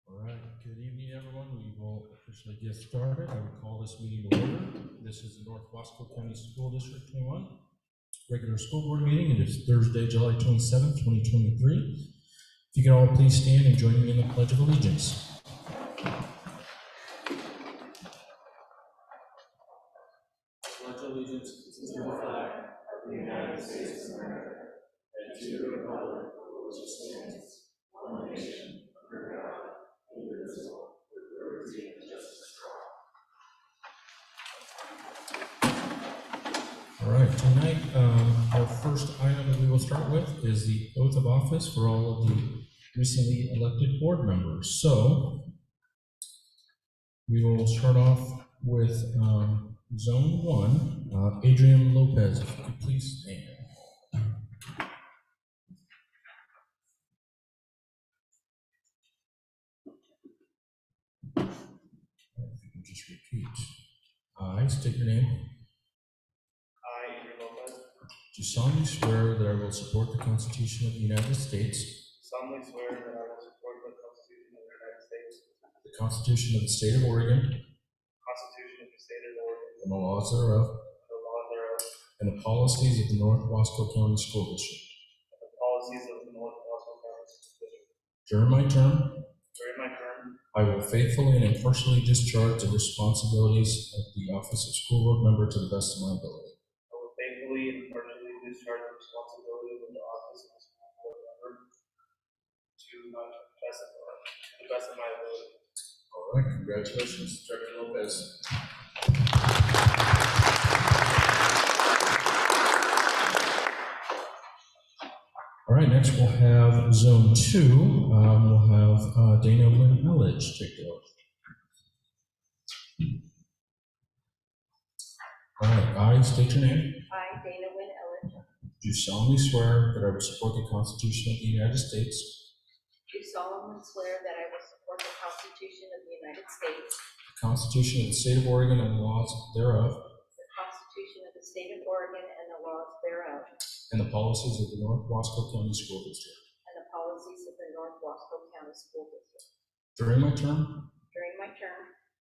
All right, good evening, everyone. We will officially get started. I will call this meeting to order. This is the North Wasco County School District 21 regular school board meeting. It is Thursday, July 27th, 2023. If you can all please stand and join me in the Pledge of Allegiance. Pledge allegiance to the flag of the United States of America and to the republic for which it stands, one nation, under God, indivisible, with liberty and justice for all. All right, tonight our first item that we will start with is the oath of office for all of the recently elected board members. So we will start off with Zone 1, Adrian Lopez, if you could please stand. If you can just repeat. I state your name. I, Adrian Lopez, Do solemnly swear that I will support the Constitution of the United States, solemnly swear that I will support the Constitution of the United States, the Constitution of the State of Oregon, the Constitution of the State of Oregon, and the laws thereof, the laws thereof, and the policies of the North Wasco County School District. and the policies of the North Wasco County School District. During my term, During my term, I will faithfully and impartially discharge the responsibilities of the office of school board member to the best of my ability. I will faithfully and impartially discharge the responsibilities of the office of the school board member to the best of my ability. All right, congratulations, Director Lopez. All right, next we'll have Zone 2. We'll have Dana Lynn Elledge take the oath. All right, I state your name. I, Dana Wynn Elledge, Do solemnly swear that I will support the Constitution of the United States, do solemnly swear that I will support the Constitution of the United States, the Constitution of the State of Oregon and the laws thereof, the Constitution of the State of Oregon and the laws thereof, and the policies of the North Wasco County School District. and the policies of the North Wasco County School District. During my term, During my term,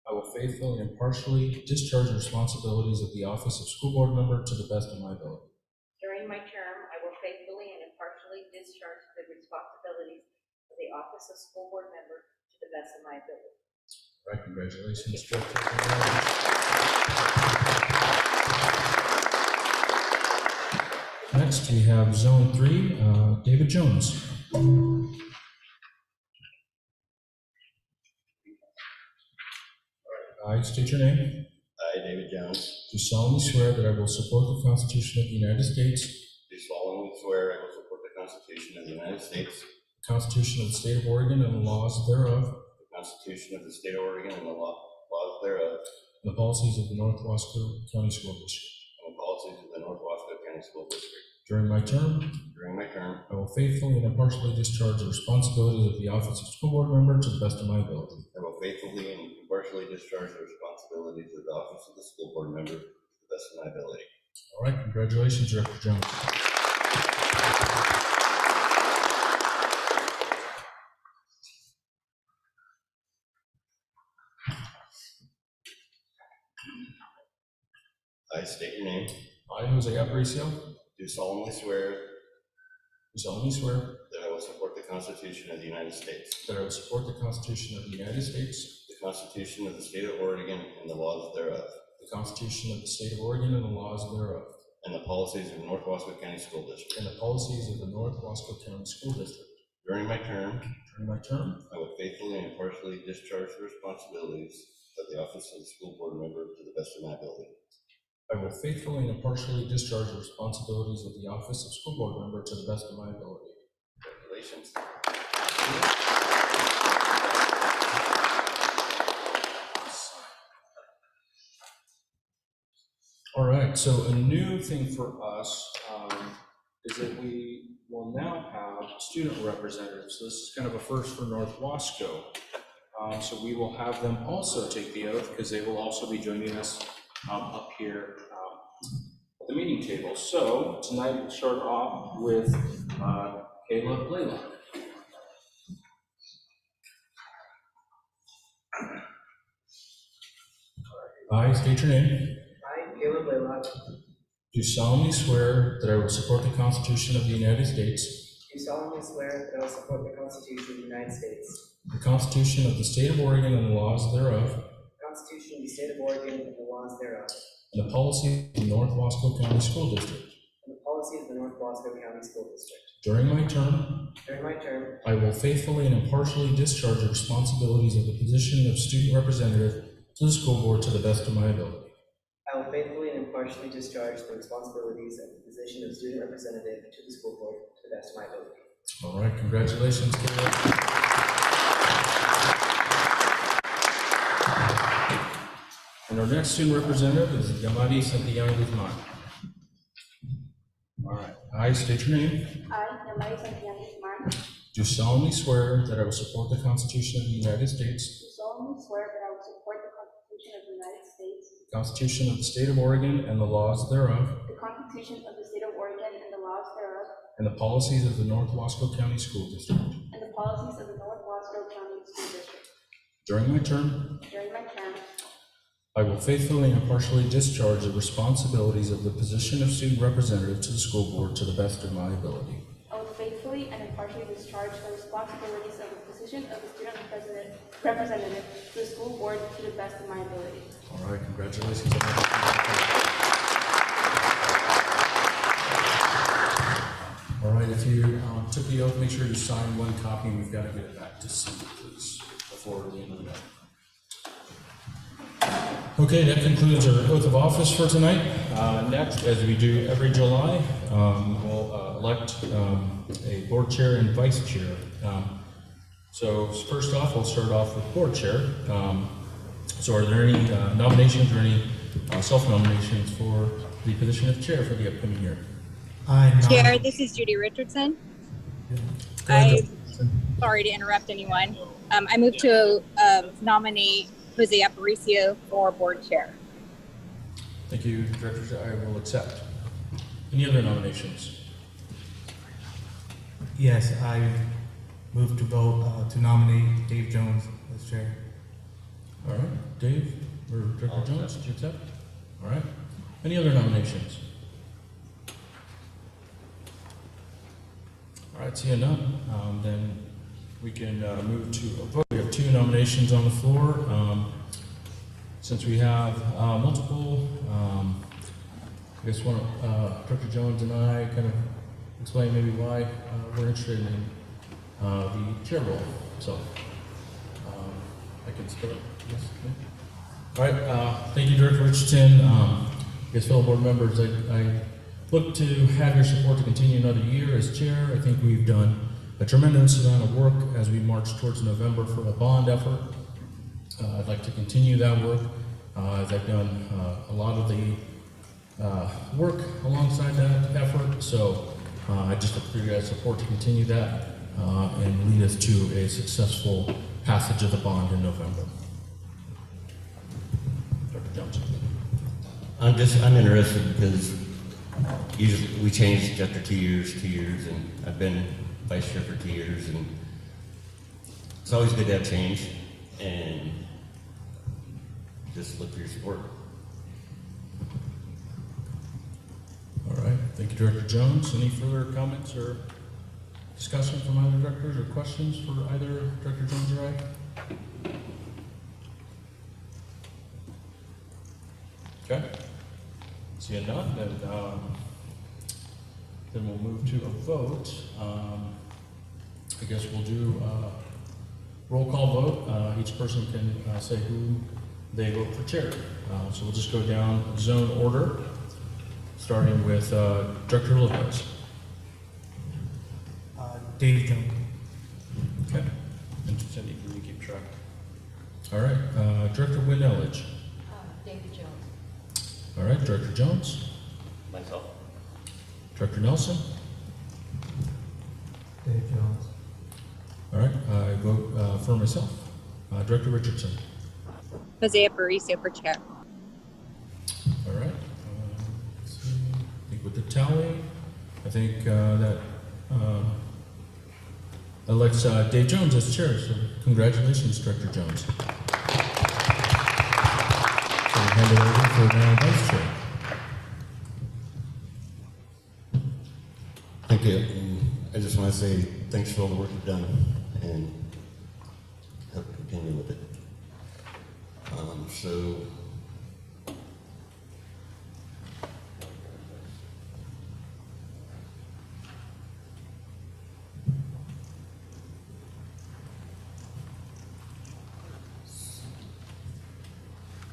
I will faithfully and impartially discharge the responsibilities of the office of school board member to the best of my ability. during my term, I will faithfully and impartially discharge the responsibilities of the office of school board member to the best of my ability. All right, congratulations, Director. Next, we have Zone 3, David Jones. I state your name. I, David Jones, Do solemnly swear that I will support the Constitution of the United States, do solemnly swear I will support the Constitution of the United States, the Constitution of the State of Oregon and the laws thereof, the Constitution of the State of Oregon and the laws thereof, and the policies of the North Wasco County School District. and the policies of the North Wasco County School District. During my term, During my term, I will faithfully and impartially discharge the responsibilities of the office of school board member to the best of my ability. I will faithfully and impartially discharge the responsibilities of the office of the school board member to the best of my ability. All right, congratulations, Director Jones. I state your name, I, Jose Aparicio, do solemnly swear do solemnly swear that I will support the Constitution of the United States, that I will support the Constitution of the United States, the Constitution of the State of Oregon and the laws thereof, the Constitution of the State of Oregon and the laws thereof, and the policies of the North Wasco County School District. and the policies of the North Wasco County School District. During my term, During my term, I will faithfully and impartially discharge the responsibilities of the office of the school board member to the best of my ability. I will faithfully and impartially discharge the responsibilities of the office of school board member to the best of my ability. Congratulations. All right, so a new thing for us is that we will now have student representatives. So this is kind of a first for North Wasco. So we will have them also take the oath because they will also be joining us up here the meeting table. So tonight we'll start off with Kayla Blaylock. I state your name. I, Caleb Blaylock, Do solemnly swear that I will support the Constitution of the United States, do solemnly swear that I will support the Constitution of the United States, the Constitution of the State of Oregon and the laws thereof, the Constitution of the State of Oregon and the laws thereof, and the policy of the North Wasco County School District. and the policy of the North Wasco County School District. During my term, During my term, I will faithfully and impartially discharge the responsibilities of the position of student representative to the school board to the best of my ability. I will faithfully and impartially discharge the responsibilities of the position of student representative to the school board to the best of my ability. All right, congratulations, Caleb. And our next student representative is Yamari Santiago Guzman. All right, I state your name. I, Yamari Santiago Guzman, Do solemnly swear that I will support the Constitution of the United States, do solemnly swear that I will support the Constitution of the United States, the Constitution of the State of Oregon and the laws thereof, the Constitution of the State of Oregon and the laws thereof, and the policies of the North Wasco County School District. and the policies of the North Wasco County School District. During my term, During my term, I will faithfully and impartially discharge the responsibilities of the position of student representative to the school board to the best of my ability. I will faithfully and impartially discharge the responsibilities of the position of the student representative to the school board to the best of my ability. All right, congratulations. All right, if you took the oath, make sure you sign one copy, and we've got to get it back to Cindy, please, before the end of the day. Okay, that concludes our oath of office for tonight. Next, as we do every July, we'll elect a board chair and vice chair. So first off, we'll start off with board chair. So are there any nominations or any self-nominations for the position of chair for the upcoming year? Chair, this is Judy Richardson. Sorry to interrupt anyone. I move to nominate Jose Aparicio for board chair. Thank you, Director. I will accept. Any other nominations? Yes, I move to vote to nominate Dave Jones as chair. All right, Dave or Director Jones, did you accept? All right. Any other nominations? All right, seeing none, then we can move to a vote. We have two nominations on the floor. Since we have multiple, I guess one of Director Jones and I kind of explain maybe why we're interested in the chair role. So I can start. Yes. Okay. All right. Thank you, Director Richardson. I guess fellow board members, I look to have your support to continue another year as chair. I think we've done a tremendous amount of work as we march towards November for a bond effort. I'd like to continue that work as I've done a lot of the work alongside that effort. So I just look for your guys' support to continue that and lead us to a successful passage of the bond in November. Dr. Johnson. I'm interested because usually we changed after 2 years, and I've been vice chair for 2 years, and it's always good to have change, and just look for your support. All right, thank you, Director Jones. Any further comments or discussion from either directors or questions for either Director Jones or I? Okay, seeing none, then we'll move to a vote. I guess we'll do a roll call vote. Each person can say who they vote for chair. So we'll just go down zone order, starting with Director Lopez. Dave Jones. Okay. And Cindy, can you keep track? All right. Director Wynn Elledge. David Jones. All right. Director Jones. Myself. Director Nelson. Dave Jones. All right. I vote for myself. Director Richardson. Jose Aparicio for chair. All right. Let's see. the tally. I think that elects Dave Jones as chair, so congratulations, Director Jones. So we'll hand it over for now vice chair. Thank you. And I just want to say thanks for all the work you've done and hope to continue with it. So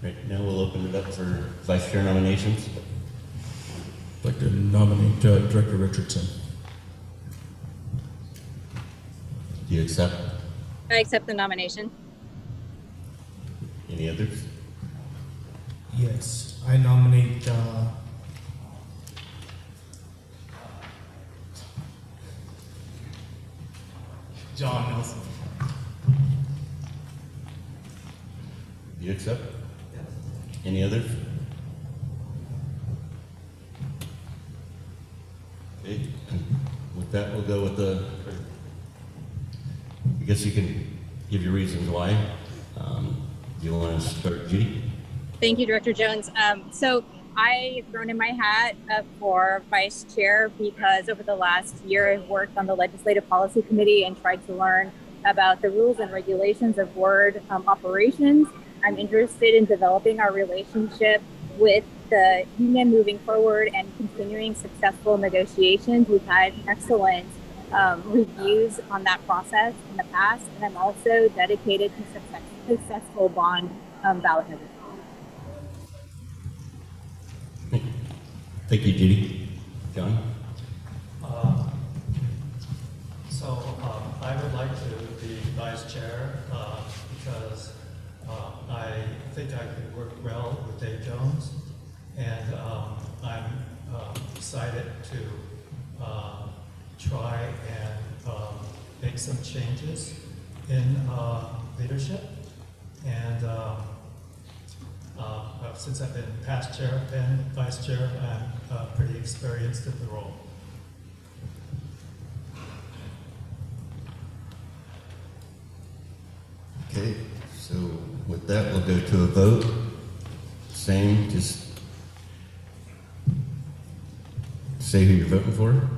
right now we'll open it up for vice chair nominations. I'd like to nominate Director Richardson. Do you accept? I accept the nomination. Any others? Yes, I nominate, John Nelson. Do you accept? Any others? Okay, with that, we'll go with the, I guess you can give your reasons why. Do you want to start, Judy? Thank you, Director Jones. So I've thrown in my hat for vice chair because over the last year I've worked on the Legislative Policy Committee and tried to learn about the rules and regulations of board operations. I'm interested in developing our relationship with the union moving forward and continuing successful negotiations. We've had excellent reviews on that process in the past, and I'm also dedicated to successful bond ballot measures. Thank you, Judy. John? I would like to be vice chair because I think I could work well with Dave Jones, and I'm excited to try and make some changes in leadership. And since I've been past chair and vice chair, I'm pretty experienced in the role. Okay, so with that, we'll go to a vote. Same, just say who you're voting for.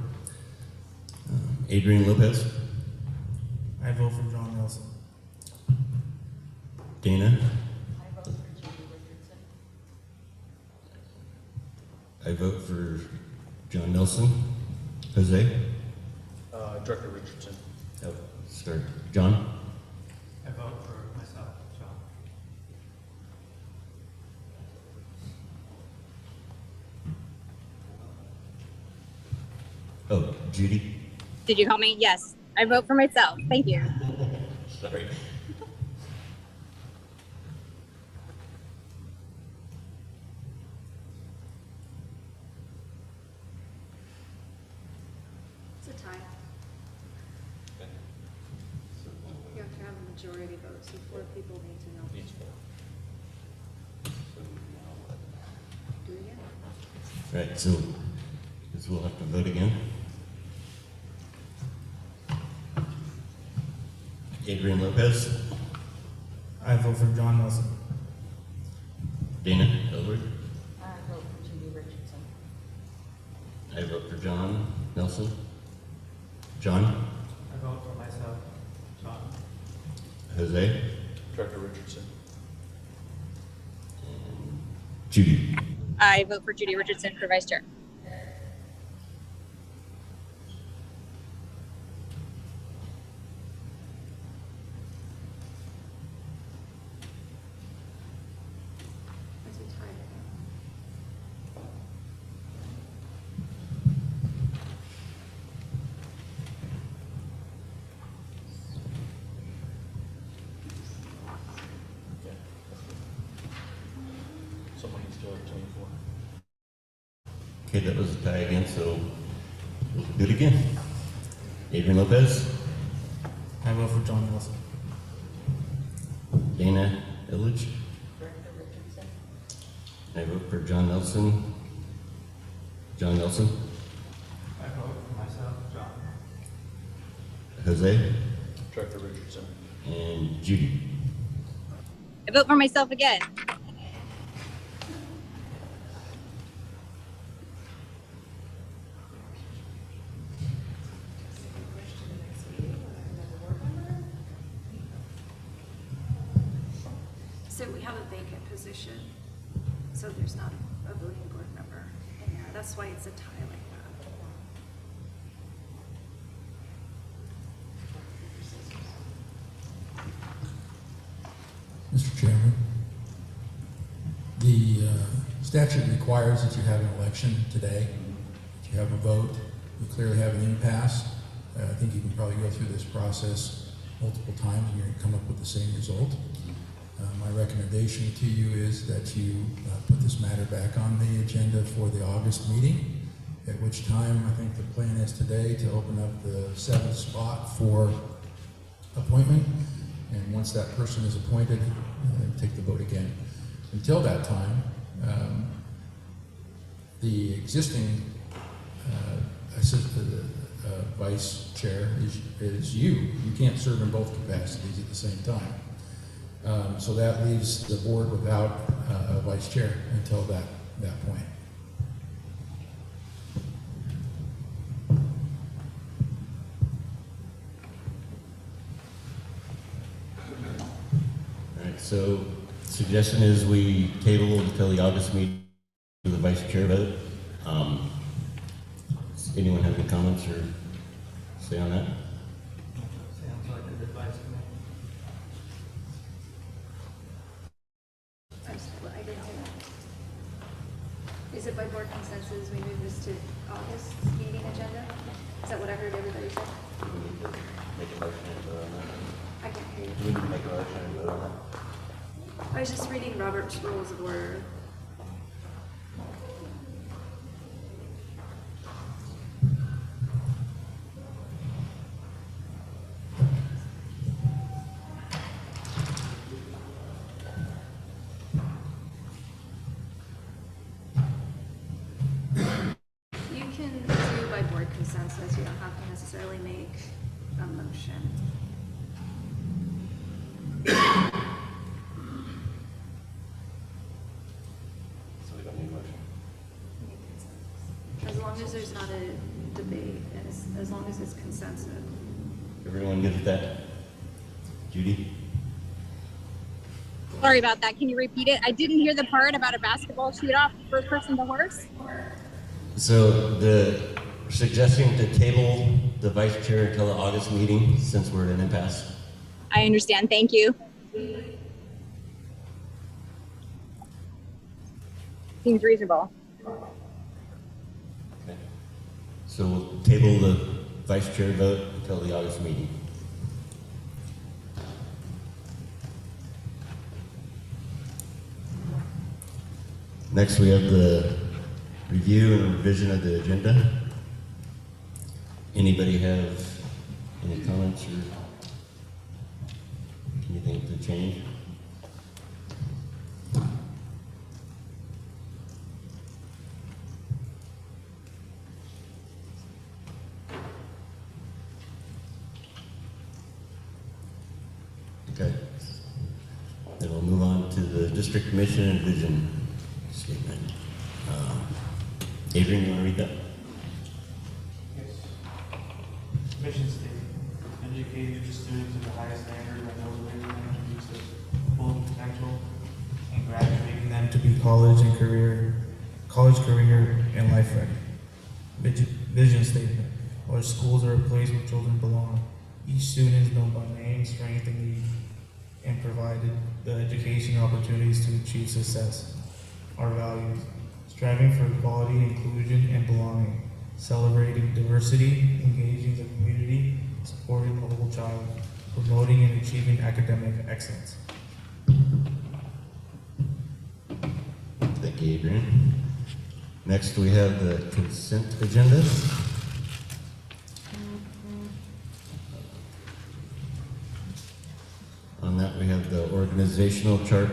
Adrian Lopez, I vote for John Nelson. Dana, I vote for Judy Richardson. I vote for John Nelson. Jose? Director Richardson. Oh, sorry. John? I vote for myself, John. Oh, Judy? Did you call me? Yes, I vote for myself. Thank you. Sorry. It's a tie. You have to have a majority vote, so 4 people need to know. Do it again. Right, so guess we'll have to vote again. Adrian Lopez, I vote for John Nelson. Dana Elwood, I vote for Judy Richardson. I vote for John Nelson. John, I vote for myself, John. Jose, Director Richardson. and Judy. I vote for Judy Richardson for vice chair. It's a tie. Someone needs to go to 24. Okay, that was a tie again, so we'll do it again. Adrian Lopez, I vote for John Nelson. Dana Illich, Director Richardson. I vote for John Nelson. John Nelson. I vote for myself, John. Jose. Director Richardson. And Judy. I vote for myself again. So we have a vacant position, so there's not a voting board member in there. That's why it's a tie like that. Mr. Chairman, the statute requires that you have an election today, that you have a vote. You clearly have an impasse. I think you can probably go through this process multiple times and you're going to come up with the same result. My recommendation to you is that you put this matter back on the agenda for the August meeting, at which time I think the plan is today to open up the 7th spot for appointment. And once that person is appointed, take the vote again. Until that time, the existing vice chair is you. You can't serve in both capacities at the same time. So that leaves the board without a vice chair until that point. All right, so suggestion is we table until the August meeting for the vice chair vote. Does anyone have any comments or say on that? Sounds like a advice to me. I didn't hear that. Is it by board consensus we move this to August meeting agenda? Is that what I heard everybody say? We need to make a motion and vote on that. I can't hear you. We need to make a motion and vote on that. I was just reading Robert's Rules of Order. You can do by board consensus. You don't have to necessarily make a motion. So we don't need a motion. As long as there's not a debate, and as long as it's consensus. Everyone good with that? Judy? Sorry about that. Can you repeat it? I didn't hear the part about a basketball shoot-off, first person to horse. So the suggesting to table the vice chair until the August meeting since we're in an impasse. I understand. Thank you. Seems reasonable. Okay. So we'll table the vice chair vote until the August meeting. Next, we have the review and revision of the agenda. Anybody have any comments or anything to change? Okay. Then we'll move on to the district mission and vision statement. Adrian, you want to read that? Yes. Mission statement, educate each student to the highest standard by motivating them to reach their full potential and graduating them To be college, career, and life ready. Vision statement. Our schools are a place where children belong. Each student is known by name, strength, and need, and provided the education opportunities to achieve success. Our values: striving for equality, inclusion, and belonging, celebrating diversity, engaging the community, supporting the whole child, promoting and achieving academic excellence. Thank you, Adrian. Next, we have the consent agenda. On that, we have the organizational chart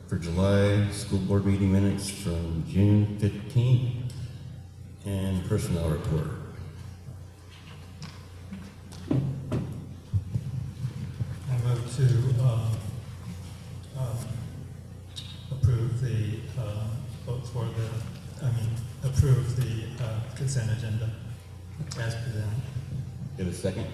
for July, school board meeting minutes from June 15th, And personnel report. I move to approve the vote for the, approve the consent agenda as presented. Give a second.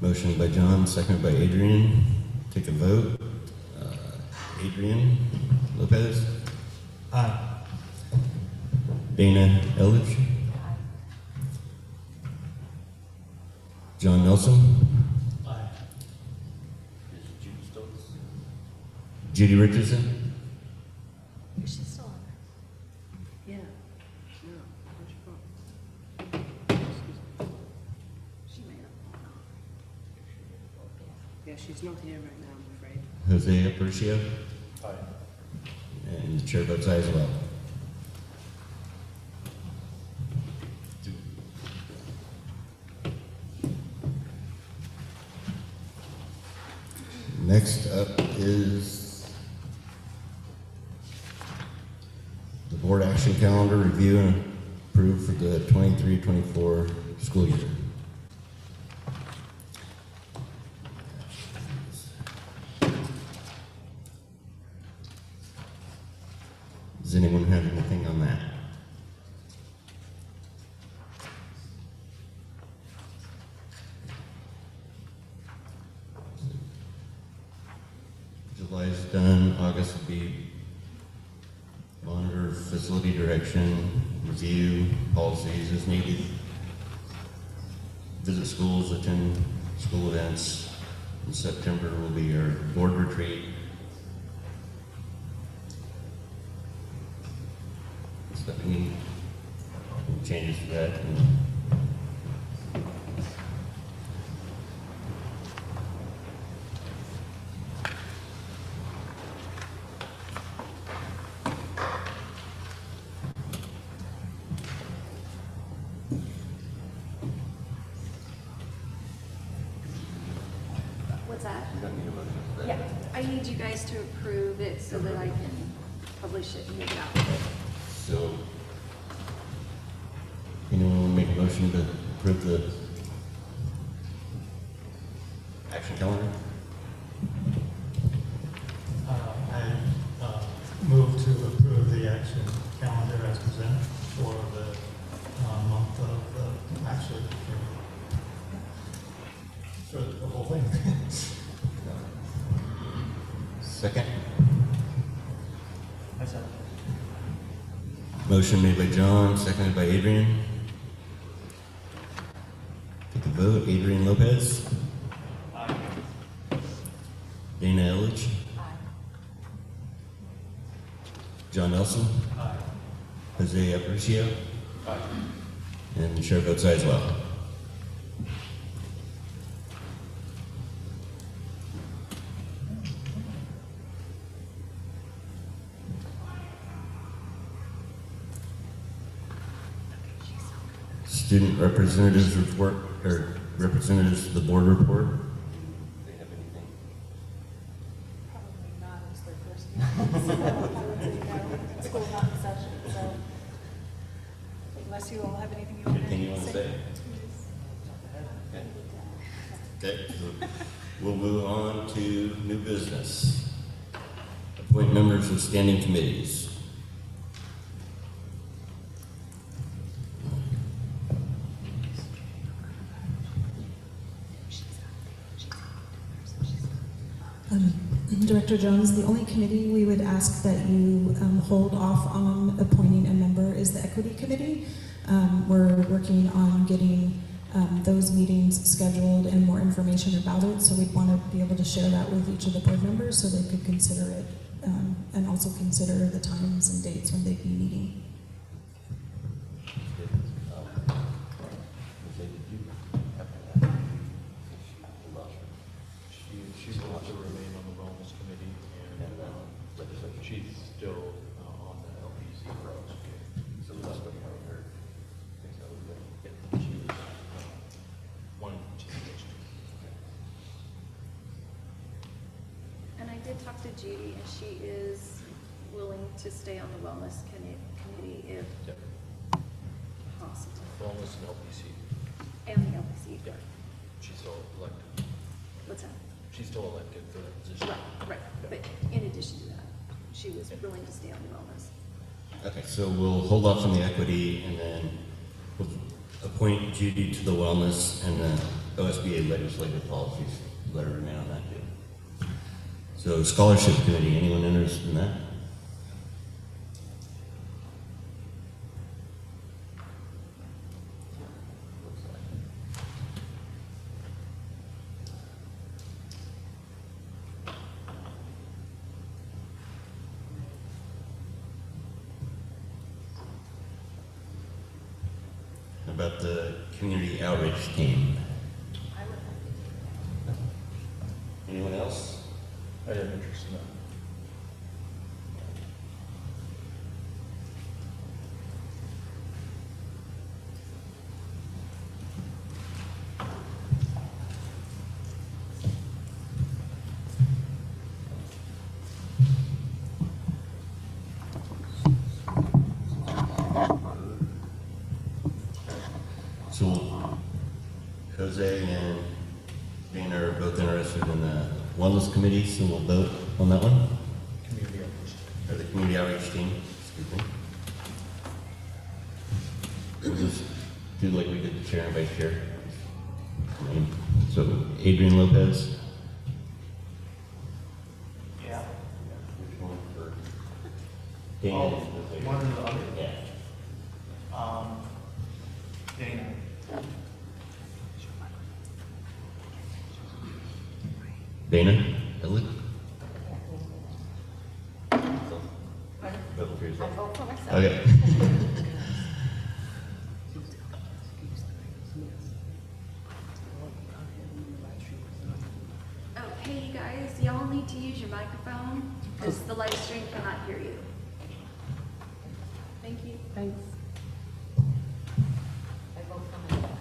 Motion by John, seconded by Adrian. Take a vote. Adrian Lopez. Aye. Dana Elledge. John Nelson. Aye. Judy Richardson. Is she still on there? Yeah. She may not. Yeah, she's not here right now, I'm afraid. Jose Aparicio. Aye. And the chair votes aye as well. Next up is the board action calendar review and approve for the 23-24 school year. Does anyone have anything on that? July is done. August will be monitor facility direction, review policies as needed, visit schools, attend school events. In September will be our board retreat. So any changes to that? What's that? You don't need a motion for that. Yeah, I need you guys to approve it so that I can publish it and get it out. So, anyone want to make a motion to approve the action calendar? I move to approve the action calendar as presented for the month of, actually, for the whole thing. Second. I said. Motion made by John, seconded by Adrian. Take a vote. Adrian Lopez. Aye. Dana Elledge. John Nelson. Aye. Jose Aparicio. Aye. And the chair votes aye as well. Student representatives report, or representatives to the board report. Do they have anything? Probably not, it's their first meeting. School not in session, so unless you all have anything you want to say. Anything you want to say? Okay, so we'll move on to new business. Appoint members of standing committees. Director Jones, the only committee we would ask that you hold off on appointing a member is the Equity Committee. We're working on getting those meetings scheduled and more information about it, so we'd want to be able to share that with each of the board members so they could consider it and also consider the times and dates when they'd be meeting. She wants to remain on the wellness committee, and she's still on the LPC approach. So that's what her. She was one change. And I did talk talked to Judy, and she is willing to stay on the wellness committee if Yep. possible. Wellness and LPC. And the LPC, Yeah. She's still elected. what's that? She's still elected for that position. Right, but in addition to that, she was willing to stay on the wellness. Okay, so we'll hold off on the equity and then we'll appoint Judy to the wellness and the OSBA legislative policies. Let her remain on that too. So scholarship committee, anyone interested in that? How about the community outreach team? Anyone else? I have interest in that. So Jose and Dana are both interested in the wellness committee, so we'll vote on that one. Community outreach. Or the community outreach team, excuse me. We'll just do like we did the chair and vice chair. So Adrian Lopez. Yeah. Which one for? Dana. Oh, one or the other. Yeah. Dana. Dana? Elliot? Vote for yourself. I vote for myself. Okay. Oh, hey, you guys, y'all need to use your microphone, because the live stream cannot hear you. Thank you. Thanks. I vote for myself.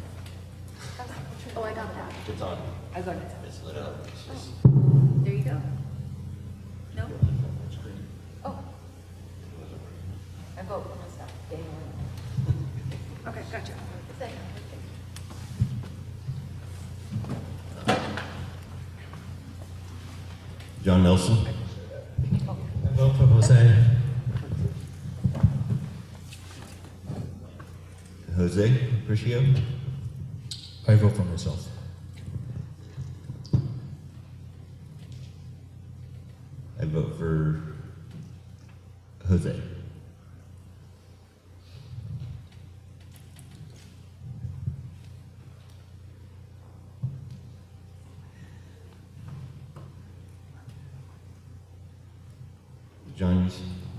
Oh, I got that. It's on. I voted. It's lit up. It's just. There you go. No? Oh. I vote for myself. Dana. Okay, gotcha. Second. John Nelson? I vote for Jose. Jose Aparicio? I vote for myself. I vote for Jose. John, you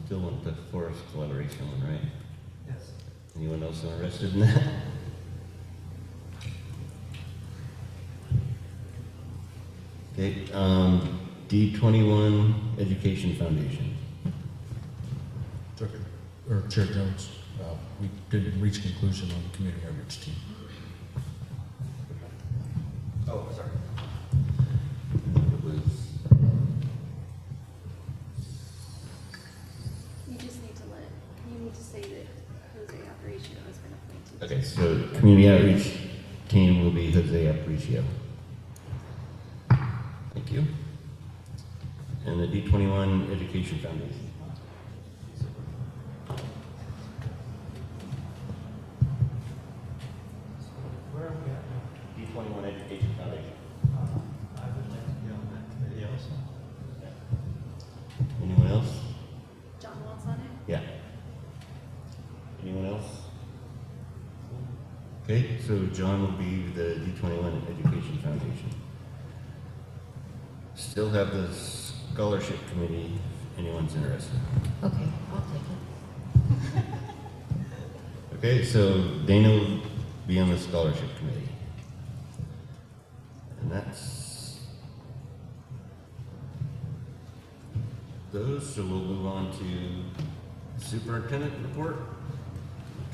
still want the forest collaboration one, right? Yes. Anyone else interested in that? Okay, D21 Education Foundation. Or Chair Jones, we didn't reach a conclusion on the community outreach team. Oh, sorry. It was, You just need to you need to say that Jose Aparicio has been appointed. okay, so community outreach team will be Jose Aparicio. Thank you. And the D21 Education Foundation. Where are we at? D21 Education Foundation. I would like to be on that committee also. Anyone else? John wants on it? Yeah. Anyone else? Okay, so John will be the D21 Education Foundation. Still have the scholarship committee, if anyone's interested. Okay, I'll take it. Okay, so Dana will be on the scholarship committee. And that's those, so we'll move on to superintendent report.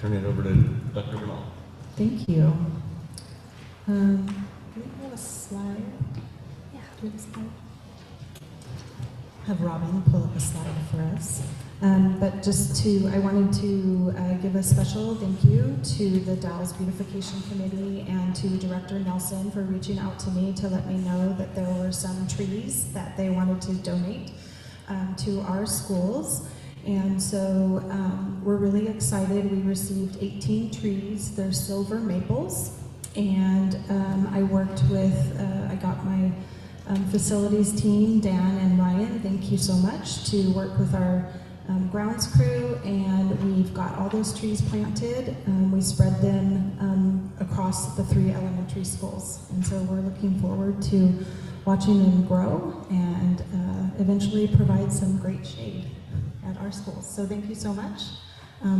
Turn it over to Dr. Bernal. Thank you. Do we have a slide? Yeah. Do we have a slide? have Robin pull up a slide for us. But I wanted to give a special thank you to the Dallas Beautification Committee and to Director Nelson for reaching out to me to let me know that there were some trees that they wanted to donate to our schools. And so we're really excited. We received 18 trees. They're silver maples. And I worked with, I got my facilities team, Dan and Ryan, thank you so much, to work with our grounds crew, and we've got all those trees planted. We spread them across the 3 elementary schools. And so we're looking forward to watching them grow and eventually provide some great shade at our schools. So thank you so much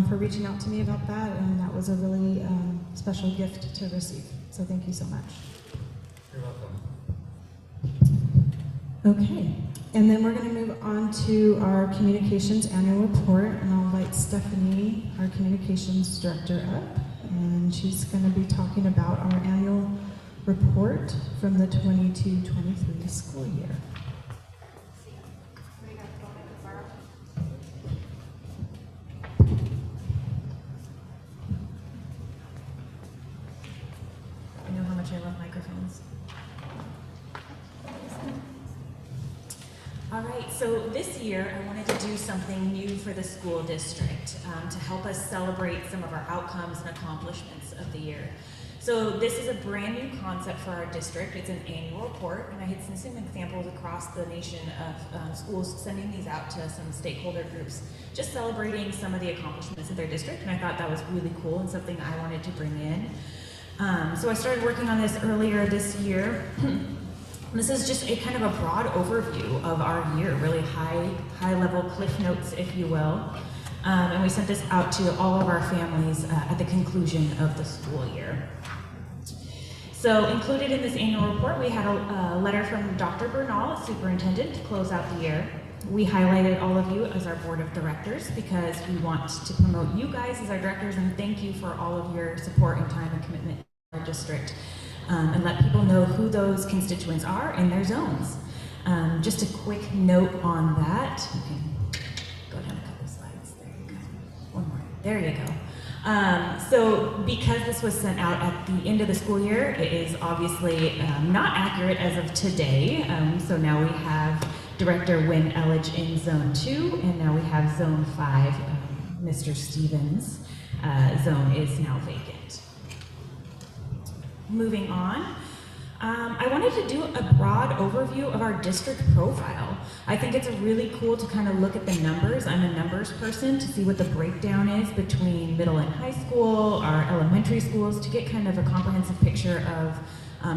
for reaching out to me about that, and that was a really special gift to receive. So thank you so much. You're welcome. Okay, and then we're going to move on to our communications annual report, and I'll invite Stephanie, our communications director, up, and she's going to be talking about our annual report from the 22-23 school year. I know how much I love microphones. All right, so this year I wanted to do something new for the school district to help us celebrate some of our outcomes and accomplishments of the year. So this is a brand new concept for our district. It's an annual report, and I had seen some examples across the nation of schools sending these out to some stakeholder groups, just celebrating some of the accomplishments of their district, and I thought that was really cool and something I wanted to bring in. So I started working on this earlier this year. This is just a kind of a broad overview of our year, really high level cliff notes, if you will. And we sent this out to all of our families at the conclusion of the school year. So included in this annual report, we had a letter from Dr. Bernal, superintendent, to close out the year. We highlighted all of you as our board of directors because we want to promote you guys as our directors and thank you for all of your support and time and commitment to our district. And let people know who those constituents are in their zones. Just a quick note on that. You can go down a couple slides. There you go. One more. There you go. So because this was sent out at the end of the school year, it is obviously not accurate as of today. So now we have Director Wynn Elledge in Zone 2, and now we have Zone 5. Mr. Stevens' zone is now vacant. Moving on, I wanted to do a broad overview of our district profile. I think it's really cool to kind of look at the numbers. I'm a numbers person, to see what the breakdown is between middle and high school, our elementary schools, to get kind of a comprehensive picture of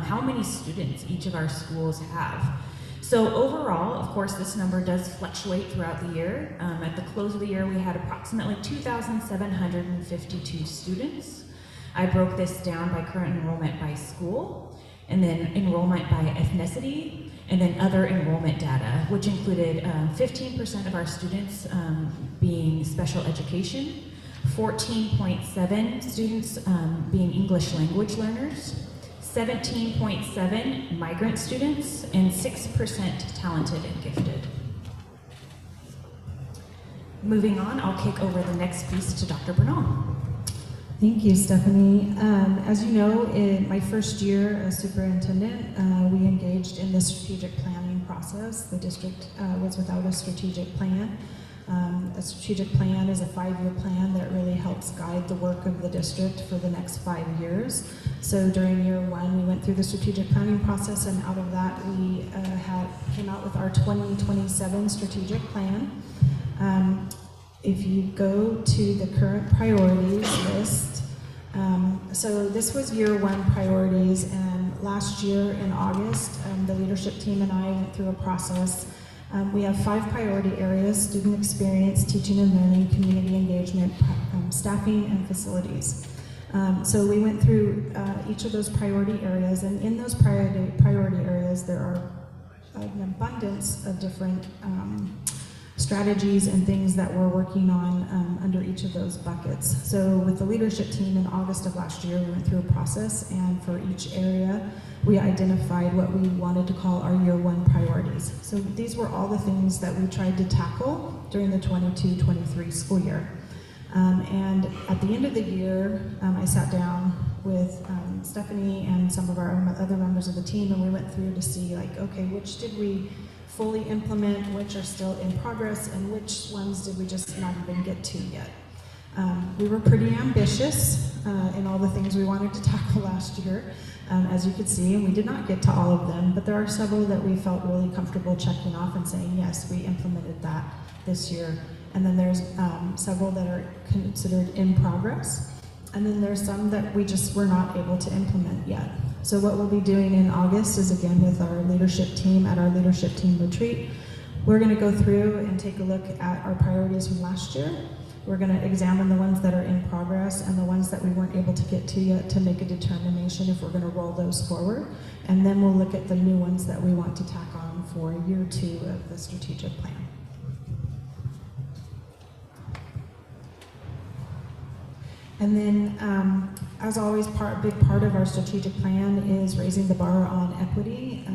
how many students each of our schools have. So overall, of course, this number does fluctuate throughout the year. At the close of the year, we had approximately 2,752 students. I broke this down by current enrollment by school, and then enrollment by ethnicity, and then other enrollment data, which included 15% of our students being special education, 14.7 students being English language learners, 17.7 migrant students, and 6% talented and gifted. Moving on, I'll kick over the next piece to Dr. Bernal. Thank you, Stephanie. As you know, in my first year as superintendent, we engaged in the strategic planning process. The district was without a strategic plan. A strategic plan is a 5-year plan that really helps guide the work of the district for the next 5 years. So during year 1, we went through the strategic planning process, and out of that, we came out with our 2027 strategic plan. If you go to the current priorities list, so this was year 1 priorities, and last year in August, the leadership team and I went through a process. We have 5 priority areas: student experience, teaching and learning, community engagement, staffing, and facilities. So we went through each of those priority areas, and in those priority areas, there are an abundance of different strategies and things that we're working on under each of those buckets. So with the leadership team in August of last year, we went through a process, and for each area, we identified what we wanted to call our year one priorities. So these were all the things that we tried to tackle during the 22-23 school year. And at the end of the year, I sat down with Stephanie and some of our other members of the team, and we went through to see, like, okay, which did we fully implement, which are still in progress, and which ones did we just not even get to yet. We were pretty ambitious in all the things we wanted to tackle last year, as you could see, and we did not get to all of them, but there are several that we felt really comfortable checking off and saying, yes, we implemented that this year. And then there's several that are considered in progress, and then there's some that we just were not able to implement yet. So what we'll be doing in August is, again, with our leadership team at our leadership team retreat, we're going to go through and take a look at our priorities from last year. We're going to examine the ones that are in progress and the ones that we weren't able to get to yet to make a determination if we're going to roll those forward. And then we'll look at the new ones that we want to tack on for year 2 of the strategic plan. And then, as always, a big part of our strategic plan is raising the bar on equity.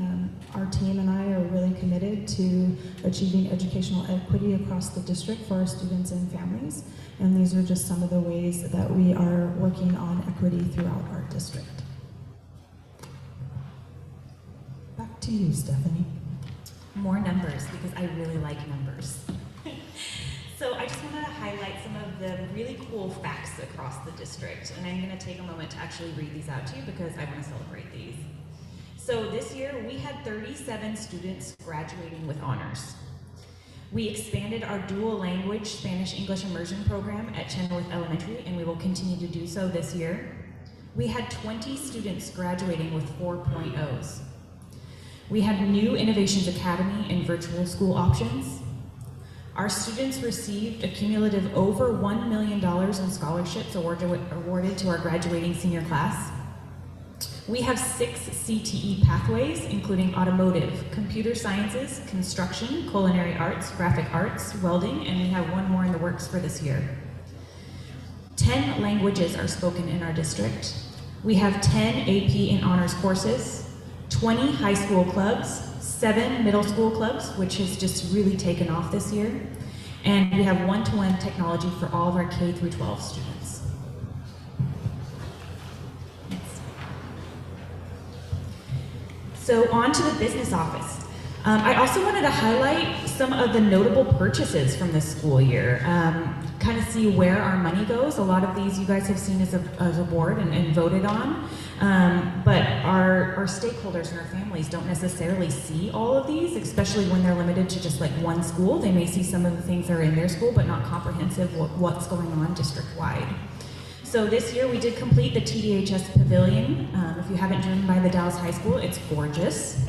Our team and I are really committed to achieving educational equity across the district for our students and families. And these are just some of the ways that we are working on equity throughout our district. Back to you, Stephanie. More numbers, because I really like numbers. So I just wanted to highlight some of the really cool facts across the district, and I'm going to take a moment to actually read these out to you because I want to celebrate these. So this year we had 37 students graduating with honors. We expanded our dual language Spanish-English immersion program at Chenoweth Elementary, and we will continue to do so this year. We had 20 students graduating with 4.0s. We had new Innovations Academy and virtual school options. Our students received a cumulative over $1 million in scholarships awarded to our graduating senior class. We have 6 CTE pathways, including automotive, computer sciences, construction, culinary arts, graphic arts, welding, and we have 1 more in the works for this year. 10 languages are spoken in our district. We have 10 AP and honors courses, 20 high school clubs, 7 middle school clubs, which has just really taken off this year. And we have one-to-one technology for all of our K through 12 students. So on to the business office. I also wanted to highlight some of the notable purchases from this school year, kind of see where our money goes. A lot of these you guys have seen as a board and voted on, but our stakeholders and our families don't necessarily see all of these, especially when they're limited to just like one school. They may see some of the things that are in their school, but not comprehensive what's going on district-wide. So this year we did complete the TDHS Pavilion. If you haven't driven by the Dallas High School, it's gorgeous.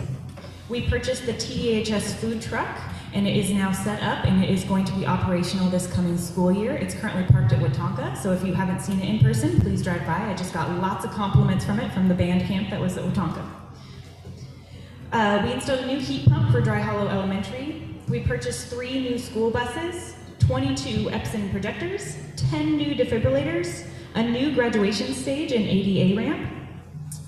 We purchased the TDHS food truck, and it is now set up, and it is going to be operational this coming school year. It's currently parked at Watonka, so if you haven't seen it in person, please drive by. I just got lots of compliments from it from the band camp that was at Watonka. We installed a new heat pump for Dry Hollow Elementary. We purchased 3 new school buses, 22 Epson projectors, 10 new defibrillators, a new graduation stage and ADA ramp,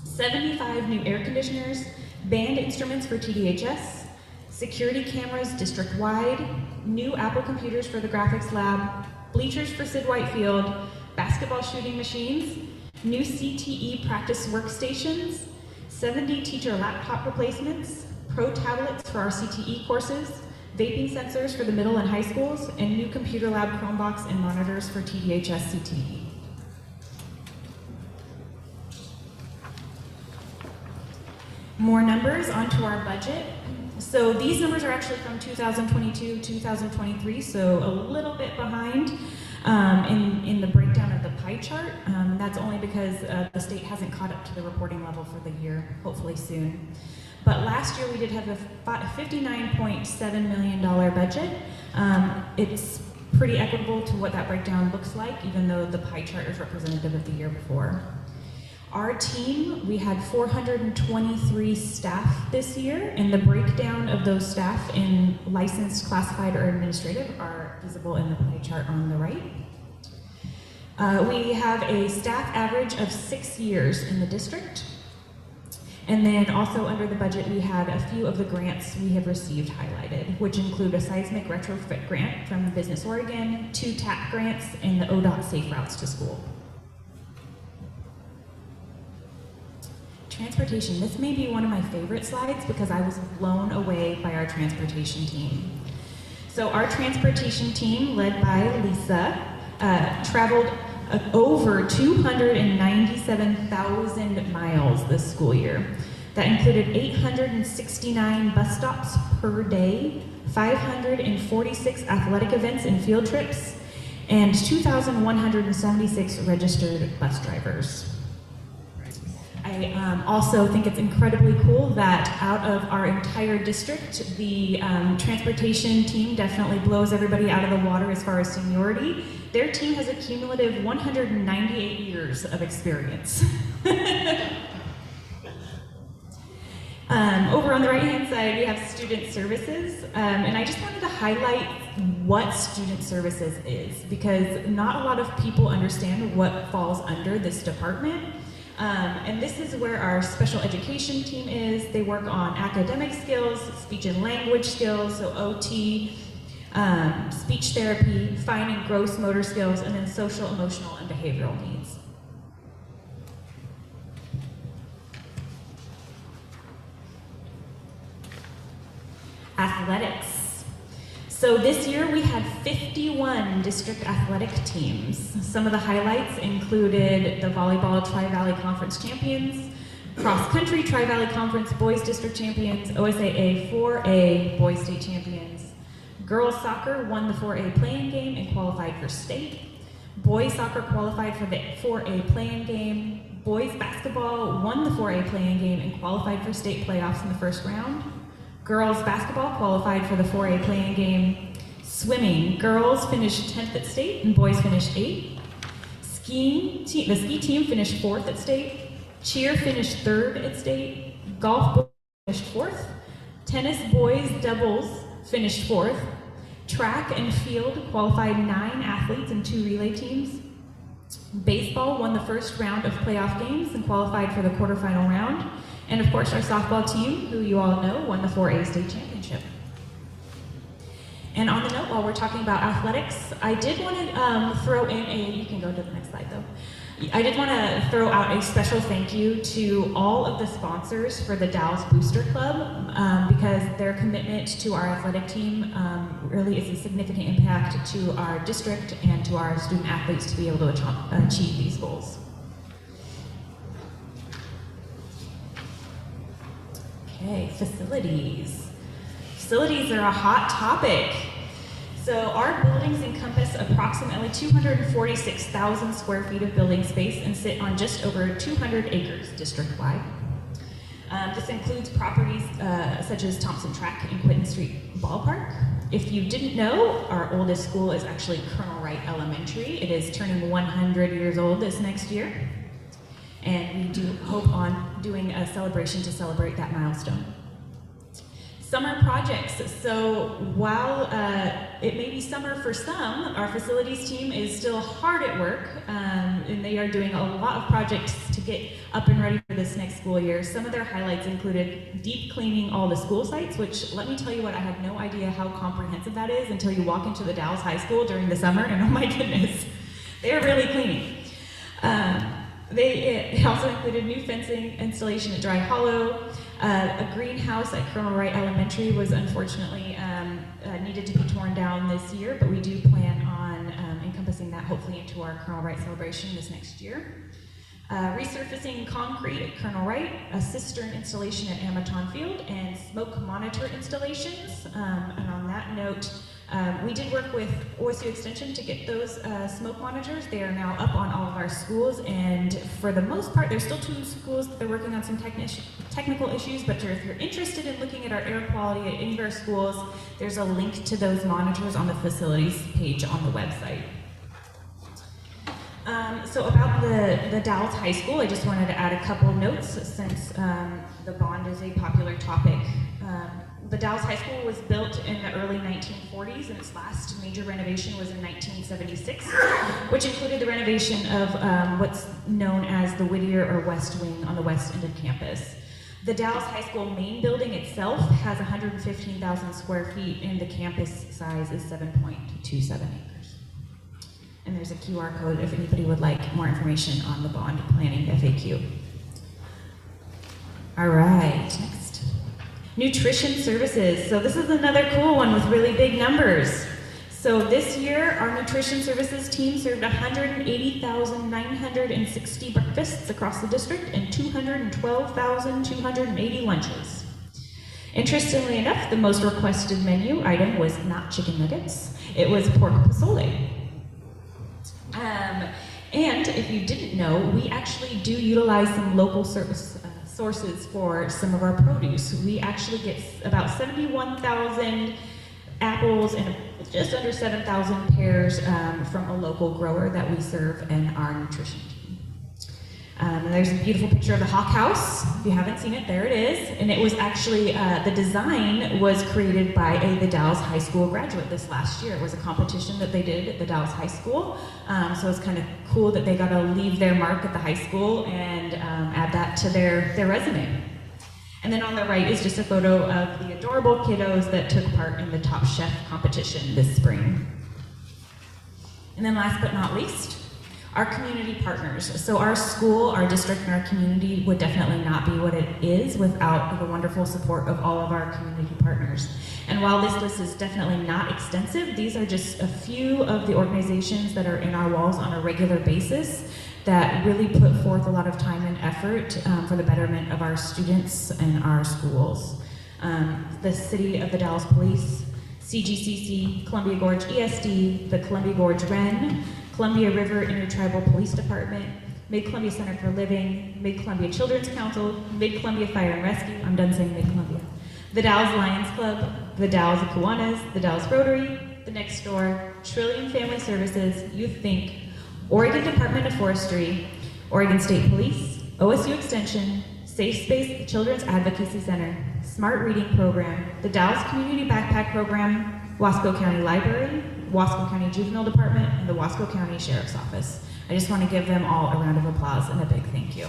75 new air conditioners, band instruments for TDHS, security cameras district-wide, new Apple computers for the graphics lab, bleachers for Sid Whitefield, basketball shooting machines, new CTE practice workstations, 70 teacher laptop replacements, pro tablets for our CTE courses, vaping sensors for the middle and high schools, and new computer lab Chromebox and monitors for TDHS CTE. More numbers onto our budget. So these numbers are actually from 2022, 2023, so a little bit behind in the breakdown of the pie chart. That's only because the state hasn't caught up to the reporting level for the year, hopefully soon. But last year we did have a $59.7 million budget. It's pretty equitable to what that breakdown looks like, even though the pie chart is representative of the year before. Our team, we had 423 staff this year, and the breakdown of those staff in licensed, classified, or administrative are visible in the pie chart on the right. We have a staff average of 6 years in the district. And then also under the budget, we had a few of the grants we have received highlighted, which include a seismic retrofit grant from Business Oregon, 2 TAP grants, and the ODOT Safe Routes to School. Transportation, this may be one of my favorite slides because I was blown away by our transportation team. So our transportation team, led by Lisa, traveled over 297,000 miles this school year. That included 869 bus stops per day, 546 athletic events and field trips, and 2,176 registered bus drivers. I also think it's incredibly cool that out of our entire district, the transportation team definitely blows everybody out of the water as far as seniority. Their team has a cumulative 198 years of experience. Over on the right-hand side, we have student services, and I just wanted to highlight what student services is, because not a lot of people understand what falls under this department. And this is where our special education team is. They work on academic skills, speech and language skills, so OT, speech therapy, fine and gross motor skills, and then social, emotional, and behavioral needs. Athletics. So this year we had 51 district athletic teams. Some of the highlights included the volleyball Tri-Valley Conference champions, cross-country Tri-Valley Conference boys district champions, OSAA 4A boys state champions. Girls soccer won the 4A play-in game and qualified for state. Boys soccer qualified for the 4A play-in game. Boys basketball won the 4A play-in game and qualified for state playoffs in the first round. Girls basketball qualified for the 4A play-in game. Swimming, girls finished 10th at state and boys finished 8th. Skiing, the ski team finished 4th at state. Cheer finished 3rd at state. Golf boys finished 4th. Tennis boys doubles finished 4th. Track and field qualified 9 athletes and 2 relay teams. Baseball won the first round of playoff games and qualified for the quarterfinal round. And of course, our softball team, who you all know, won the 4A state championship. And on the note, while we're talking about athletics, I did want to throw in you can go to the next slide though. I did want to throw out a special thank you to all of the sponsors for the Dallas Booster Club, because their commitment to our athletic team really is a significant impact to our district and to our student athletes to be able to achieve these goals. Okay, facilities. Facilities are a hot topic. So our buildings encompass approximately 246,000 square feet of building space and sit on just over 200 acres district-wide. This includes properties such as Thompson Track and Quinton Street Ballpark. If you didn't know, our oldest school is actually Colonel Wright Elementary. It is turning 100 years old this next year. And we do hope on doing a celebration to celebrate that milestone. Summer projects. So while it may be summer for some, our facilities team is still hard at work, and they are doing a lot of projects to get up and ready for this next school year. Some of their highlights included deep cleaning all the school sites, which let me tell you what, I had no idea how comprehensive that is until you walk into the Dallas High School during the summer, and oh my goodness, they're really cleaning. It also included new fencing installation at Dry Hollow. A greenhouse at Colonel Wright Elementary was unfortunately needed to be torn down this year, but we do plan on encompassing that hopefully into our Colonel Wright celebration this next year. Resurfacing concrete at Colonel Wright, a cistern installation at Amaton Field, and smoke monitor installations. And on that note, we did work with OSU Extension to get those smoke monitors. They are now up on all of our schools, and for the most part, there's still 2 schools that they're working on some technical issues, but if you're interested in looking at our air quality at any of our schools, there's a link to those monitors on the facilities page on the website. So about the Dallas High School, I just wanted to add a couple notes since the bond is a popular topic. The Dallas High School was built in the early 1940s, and its last major renovation was in 1976, which included the renovation of what's known as the Whittier or West Wing on the west end of campus. The Dallas High School main building itself has 115,000 square feet, and the campus size is 7.27 acres. And there's a QR code if anybody would like more information on the bond planning FAQ. All right, next. Nutrition services. So this is another cool one with really big numbers. So this year, our nutrition services team served 180,960 breakfasts across the district and 212,280 lunches. Interestingly enough, the most requested menu item was not chicken nuggets. It was pork pozole. And if you didn't know, we actually do utilize some local sources for some of our produce. We actually get about 71,000 apples and just under 7,000 pears from a local grower that we serve in our nutrition team. And there's a beautiful picture of the Hawk House. If you haven't seen it, there it is. And it was actually, the design was created by the Dallas High School graduate this last year. It was a competition that they did at the Dallas High School. So it's kind of cool that they got to leave their mark at the high school and add that to their resume. And then on the right is just a photo of the adorable kiddos that took part in the Top Chef competition this spring. And then last but not least, our community partners. So our school, our district, and our community would definitely not be what it is without the wonderful support of all of our community partners. And while this list is definitely not extensive, these are just a few of the organizations that are in our walls on a regular basis that really put forth a lot of time and effort for the betterment of our students and our schools. The City of the Dallas Police, CGCC, Columbia Gorge ESD, the Columbia Gorge Wren, Columbia River Intertribal Police Department, Mid-Columbia Center for Living, Mid-Columbia Children's Council, Mid-Columbia Fire and Rescue, I'm done saying Mid-Columbia, the Dallas Lions Club, the Dallas Kiwanis, the Dallas Rotary, the Next Door, Trillium Family Services, Youth Think, Oregon Department of Forestry, Oregon State Police, OSU Extension, Safe Space Children's Advocacy Center, Smart Reading Program, the Dallas Community Backpack Program, Wasco County Library, Wasco County Juvenile Department, and the Wasco County Sheriff's Office. I just want to give them all a round of applause and a big thank you.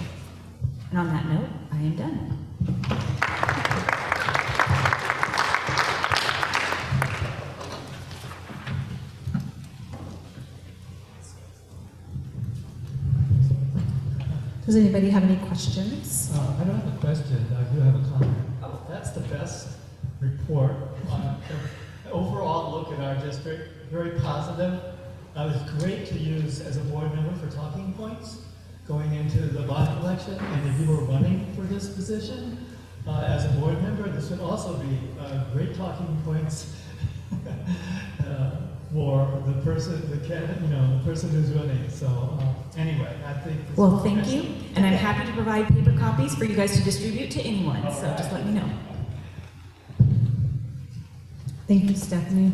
And on that note, I am done. Does anybody have any questions? I don't have a question, I do have a comment. Oh, that's the best report on the overall look at our district. Very positive. It was great to use as a board member for talking points going into the bond election. And if you were running for this position as a board member, this would also be great talking points for the person, the person who's running. So anyway, I think. Well, thank you, and I'm happy to provide paper copies for you guys to distribute to anyone. So just let me know. Thank you, Stephanie.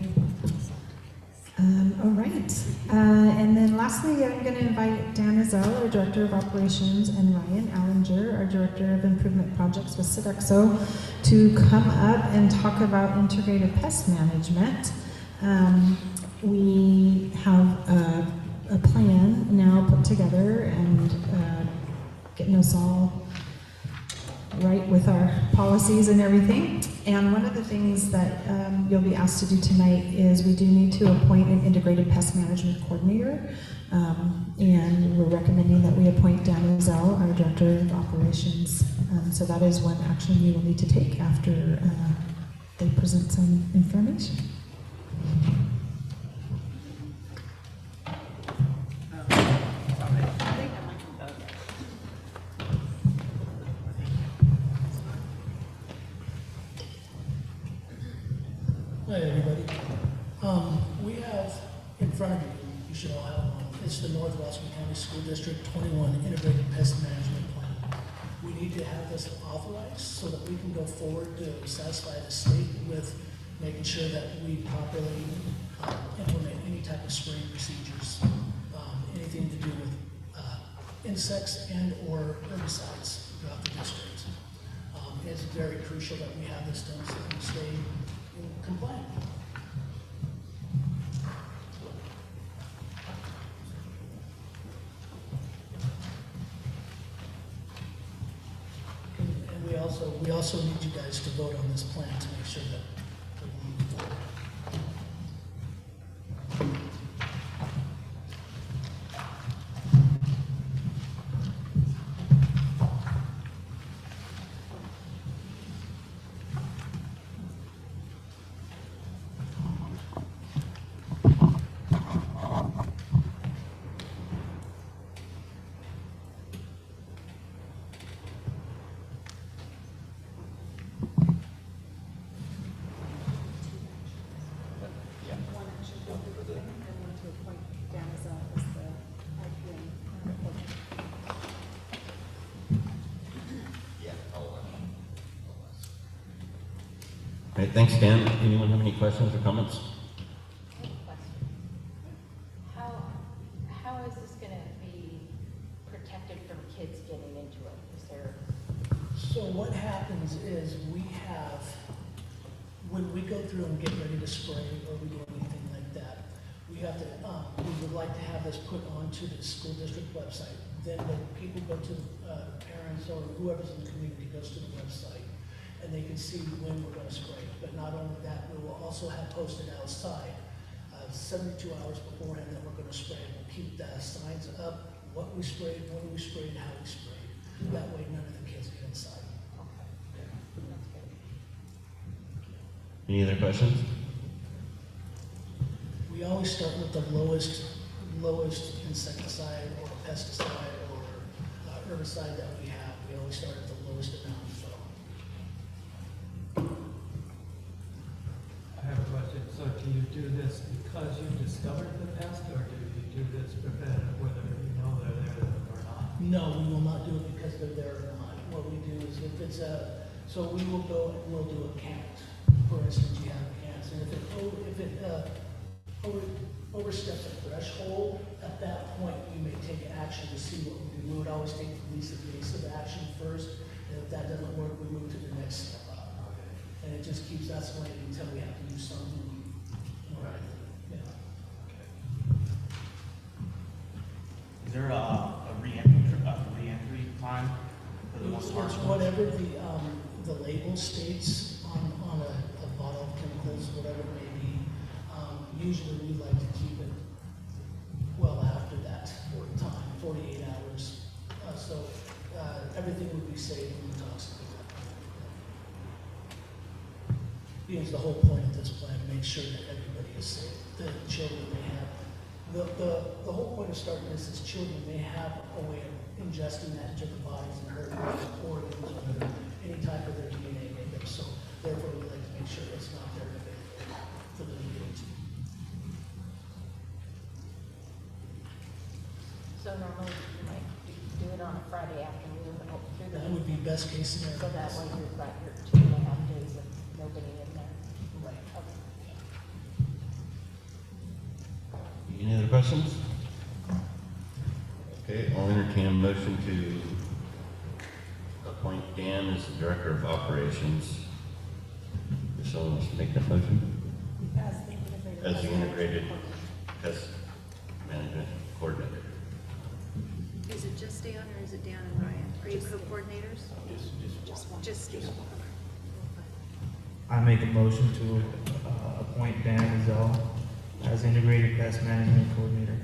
All right. And then lastly, I'm going to invite Dan Azell, our Director of Operations, and Ryan Allinger, our Director of Improvement Projects with Sodexo, to come up and talk about integrated pest management. We have a plan now put together and getting us all right with our policies and everything. And one of the things that you'll be asked to do tonight is we do need to appoint an integrated pest management coordinator. And we're recommending that we appoint Dan Azell, our Director of Operations. So that is one action we will need to take after they present some information. Hi, everybody. We have in front of you, you should all have one. It's the North Wasco County School District 21 Integrated Pest Management Plan. We need to have this authorized so that we can go forward to satisfy the state with making sure that we properly implement any type of spraying procedures, anything to do with insects and/or herbicides throughout the district. It's very crucial that we have this done so that we stay compliant. And we also need you guys to vote on this plan to make sure that we're moving forward. All right, thanks, Dan. Anyone have any questions or comments? How is this gonna be protected from kids getting into it? Is there? So what happens is when we go through and get ready to spray or we do anything like that, we would like to have this put onto the school district website. Then when people go to, parents or whoever's in the community goes to the website, and they can see when we're gonna spray. But not only that, we will also have posted outside, 72 hours beforehand that we're gonna spray. We'll keep the signs up, what we sprayed, when we sprayed, how we sprayed. That way none of the kids get inside. Any other questions? We always start with the lowest insecticide or pesticide or herbicide that we have. We always start at the lowest amount, so. I have a question. So do you do this because you discovered the pest, or do you do this preventative, whether you know they're there or not? No, we will not do it because they're there or not. What we do is if it's so we will go and we'll do a count. For instance, you have cans, and if it oversteps a threshold, at that point, we may take action to see what we do. We would always take the least invasive action first, and if that doesn't work, we move to the next step up. And it just keeps escalating until we have to do something. Right. Yeah. Is there a re-entry time for the most harsh ones? Whatever the label states on a bottle of chemicals, whatever it may be, usually we like to keep it well after that time, 48 hours. So everything would be safe and intoxicated. Because the whole point of this plan, make sure that everybody is safe. The children may have, the whole point of starting this is children may have a way of ingesting that into their bodies and hurting their organs or any type of their DNA in them. So therefore, we like to make sure it's not there for them to get into. So normally you might do it on a Friday afternoon, but through the. That would be best case scenario. So that way you've got your 2.5 days of nobody in there. Right. Okay. Any other questions? Okay, I'll entertain a motion to appoint Dan as the Director of Operations. If someone wants to make that motion. As the Integrated Pest Management Coordinator. Is it just Dan or is it Dan and Ryan? Are you co-coordinators? Just Dan. I make a motion to appoint Dan Azell as Integrated Pest Management Coordinator.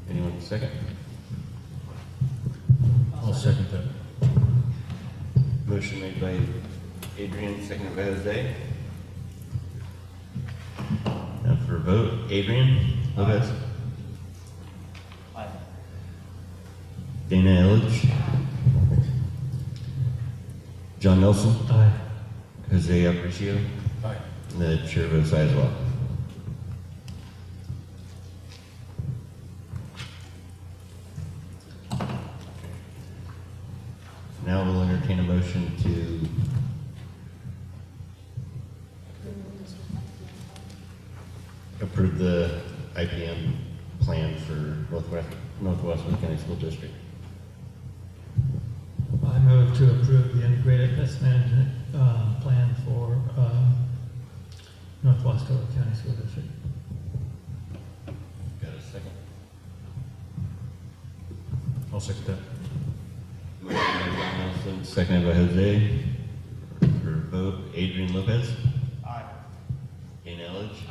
Anyone second? I'll second that. Motion made by Adrian, seconded by Jose. Now for a vote, Adrian, Lopez. Aye. Dana Elledge. John Nelson. Aye. Jose Aparicio. Aye. And the chair votes aye as well. Now we'll entertain a motion to approve the IPM plan for Northwest North Wasco County School District. I move to approve the integrated pest management plan for North Wasco County School District. Got a second? I'll second that. Motion by John Nelson, seconded by Jose. For a vote, Adrian Lopez. Aye. Kane Elledge.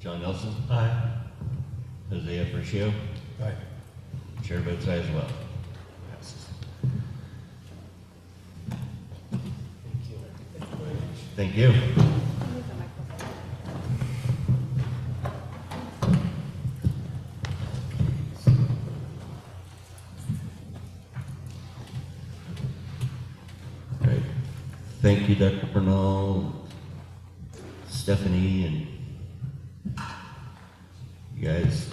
John Nelson. Aye. Jose Aparicio. Aye. Chair votes aye as well. Passes. Thank you. All right. Thank you, Dr. Bernal, Stephanie, and you guys.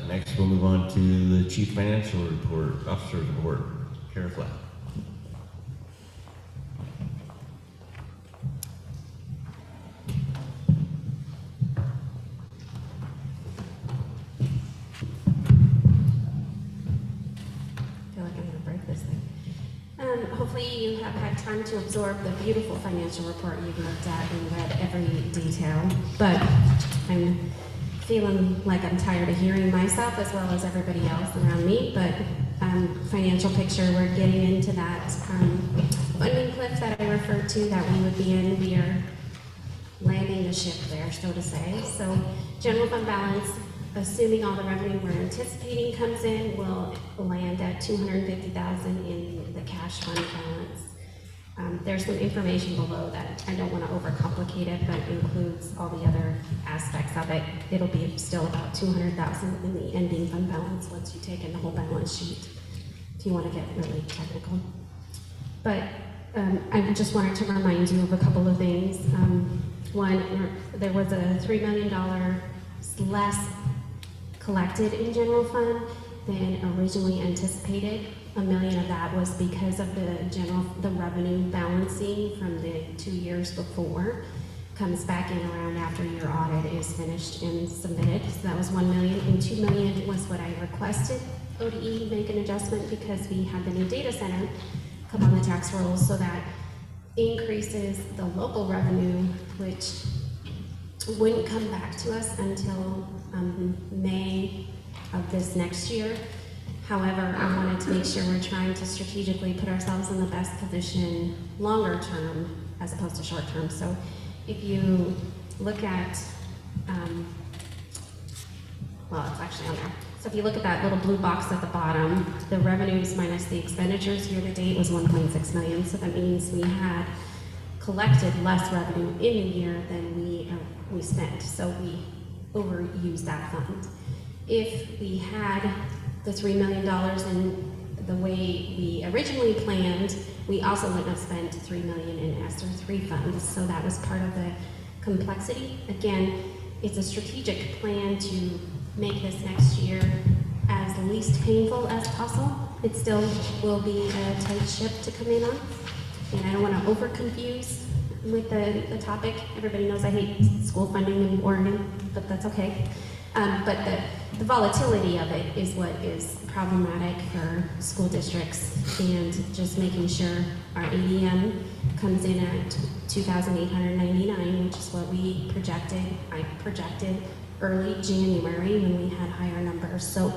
Next, we'll move on to the Chief Financial Report, Officer's Report. Kara Flatt. I feel like I'm going to break this thing. Hopefully you have had time to absorb the beautiful financial report you've looked at and read every detail, but I'm feeling like I'm tired of hearing myself as well as everybody else around me, but financial picture, we're getting into that funding cliff that I referred to that we would be in. We are landing the ship there, so to say. So general fund balance, assuming all the revenue we're anticipating comes in, will land at $250,000 in the cash fund balance. There's some information below that I don't want to overcomplicate it, but includes all the other aspects of it. It'll be still about $200,000 in the ending fund balance once you take in the whole balance sheet, if you want to get really technical. But I just wanted to remind you of a couple of things. One, there was a $3 million less collected in general fund than originally anticipated. $1 million of that was because of the revenue balancing from the 2 years before comes back in around after your audit is finished and submitted. So that was $1 million, and $2 million was what I requested ODE make an adjustment because we had the new data center come on the tax rolls, so that increases the local revenue, which wouldn't come back to us until May of this next year. However, I wanted to make sure we're trying to strategically put ourselves in the best position longer term as opposed to short term. So if you look at, well, it's actually on there. So if you look at that little blue box at the bottom, the revenues minus the expenditures year to date was 1.6 million. So that means we had collected less revenue in a year than we spent. So we overused that fund. If we had the $3 million in the way we originally planned, we also wouldn't have spent $3 million in ESSER 3 funds. So that was part of the complexity. Again, it's a strategic plan to make this next year as least painful as possible. It still will be a tight ship to come in on. And I don't want to over confuse with the topic. Everybody knows I hate school funding in Oregon, but that's okay. But the volatility of it is what is problematic for school districts, and just making sure our ADM comes in at $2,899, which is what we projected. I projected early January when we had higher numbers. So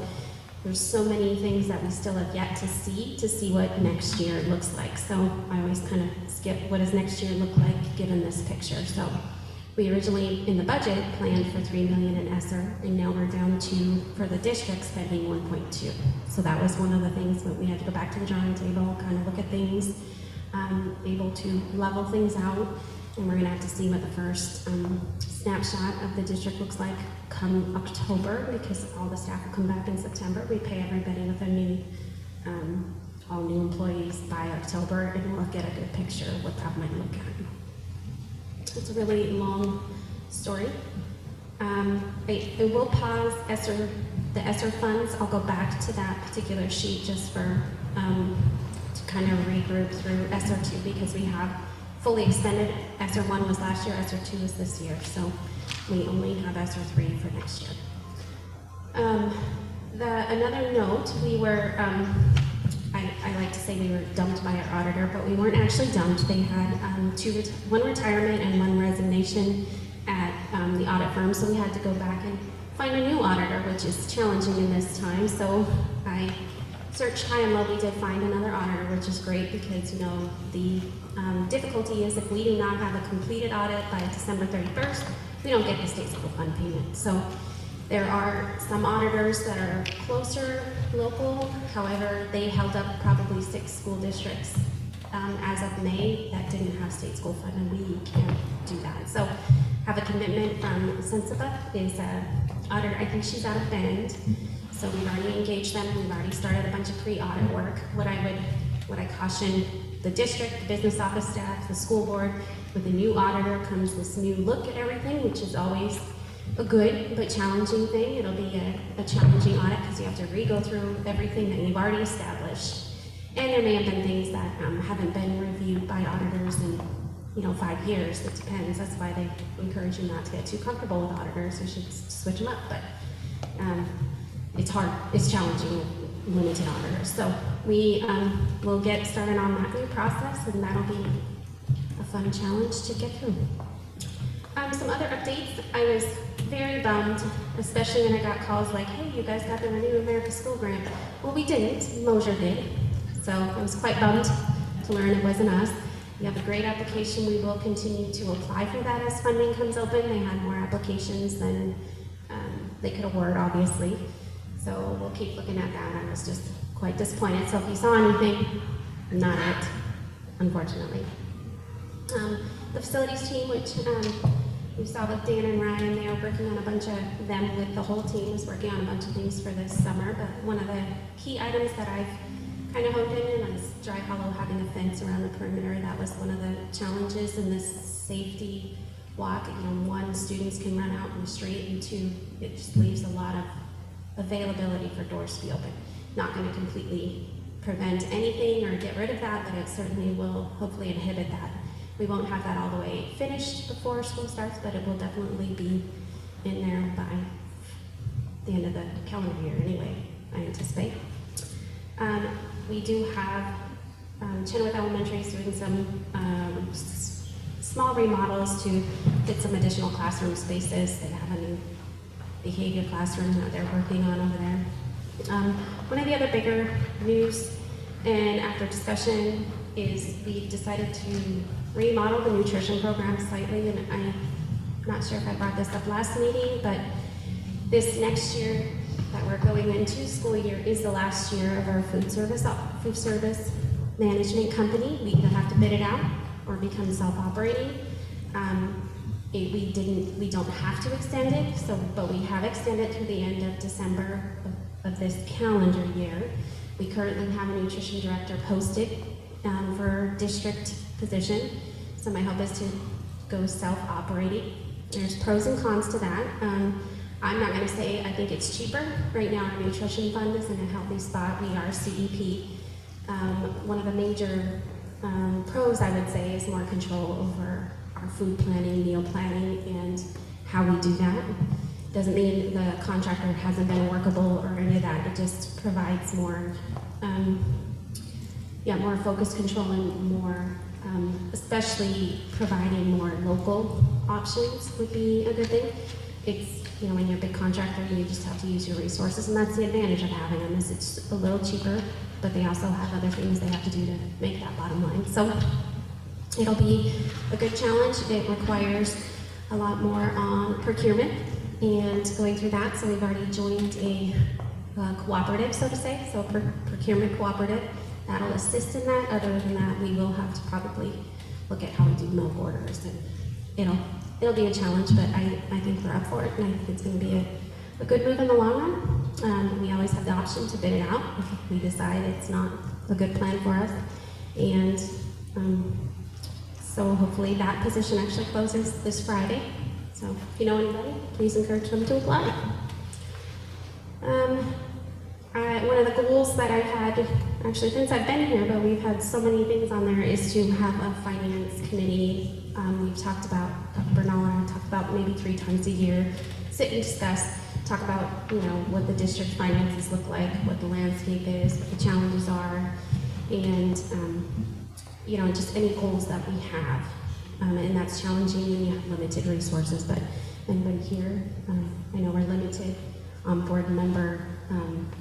there's so many things that we still have yet to see what next year looks like. So I always kind of skip what does next year look like given this picture. So we originally, in the budget, planned for $3 million in ESSER, and now we're down to, for the district, spending 1.2. So that was one of the things that we had to go back to the drawing table, kind of look at things, able to level things out, and we're gonna have to see what the first snapshot of the district looks like come October, because all the staff will come back in September. We pay everybody with a new, all new employees by October, and we'll get a good picture of what that might look at. It's a really long story. I will pause the ESSER funds. I'll go back to that particular sheet just for to kind of regroup through ESSER 2, because we have fully expended. ESSER 1 was last year, ESSER 2 is this year, so we only have ESSER 3 for next year. Another note, we were, I like to say we were dumped by our auditor, but we weren't actually dumped. They had one retirement and one resignation at the audit firm, so we had to go back and find a new auditor, which is challenging in this time. So I searched high and low. We did find another auditor, which is great because, you know, the difficulty is if we do not have a completed audit by December 31st, we don't get the state school fund payment. So there are some auditors that are closer, local. However, they held up probably 6 school districts as of May that didn't have state school fund, and we can't do that. So have a commitment from Sensiba is a auditor. I think she's out of Bend. So we've already engaged them. We've already started a bunch of pre-audit work. What I caution the district, the business office staff, the school board, with a new auditor comes this new look at everything, which is always a good but challenging thing. It'll be a challenging audit because you have to re-go through everything that you've already established. And there may have been things that haven't been reviewed by auditors in 5 years. It depends. That's why they encourage you not to get too comfortable with auditors. You should switch them up. But it's hard. It's challenging with limited auditors. So we will get started on that new process, and that'll be a fun challenge to get through. Some other updates. I was very bummed, especially when I got calls like, hey, you guys got the Renew America School grant. Well, we didn't. Mosier did. So I was quite bummed to learn it wasn't us. We have a great application. We will continue to apply for that as funding comes open. They had more applications than they could award, obviously. So we'll keep looking at that. I was just quite disappointed. So if you saw anything, not it, unfortunately. The facilities team, which we saw with Dan and Ryan, they are working on a bunch of them with the whole team is working on a bunch of things for this summer. But one of the key items that I've kind of honed in on is Dry Hollow having a fence around the perimeter. That was one of the challenges in this safety walk. One, students can run out in the street, and 2, it just leaves a lot of availability for doors to be open. Not going to completely prevent anything or get rid of that, but it certainly will hopefully inhibit that. We won't have that all the way finished before school starts, but it will definitely be in there by the end of the calendar year anyway, I anticipate. We do have Chenoweth Elementary is doing some small remodels to fit some additional classroom spaces. They have a new behavior classroom that they're working on over there. One of the other bigger news, and after discussion, is we've decided to remodel the nutrition program slightly, and I'm not sure if I brought this up last meeting, but this next year that we're going into, school year, is the last year of our food service management company. We either have to bid it out or become self-operating. We don't have to extend it, but we have extended through the end of December of this calendar year. We currently have a nutrition director posted for district position. So my hope is to go self-operating. There's pros and cons to that. I'm not going to say I think it's cheaper. Right now our nutrition fund is in a healthy spot. We are CEP. One of the major pros, I would say, is more control over our food planning, meal planning, and how we do that. Doesn't mean the contractor hasn't been workable or any of that. It just provides more, more focused control and more, especially providing more local options would be a good thing. It's, when you're a big contractor, you just have to use your resources, and that's the advantage of having them, is it's a little cheaper, but they also have other things they have to do to make that bottom line. So it'll be a good challenge. It requires a lot more on procurement and going through that. So we've already joined a cooperative, so to say, so a procurement cooperative that'll assist in that. Other than that, we will have to probably look at how we do milk orders, and it'll be a challenge, but I think we're up for it, and I think it's going to be a good move in the long run. We always have the option to bid it out if we decide it's not a good plan for us, and so hopefully that position actually closes this Friday. So if you know anybody, please encourage them to apply. One of the goals that I've had, actually since I've been here, but we've had so many things on there, is to have a finance committee. We've talked about, Bernal and I talked about maybe 3 times a year, sit and discuss, talk about, you know, what the district finances look like, what the landscape is, what the challenges are, and, you know, just any goals that we have. And that's challenging when you have limited resources, but anybody here, I know we're limited on board member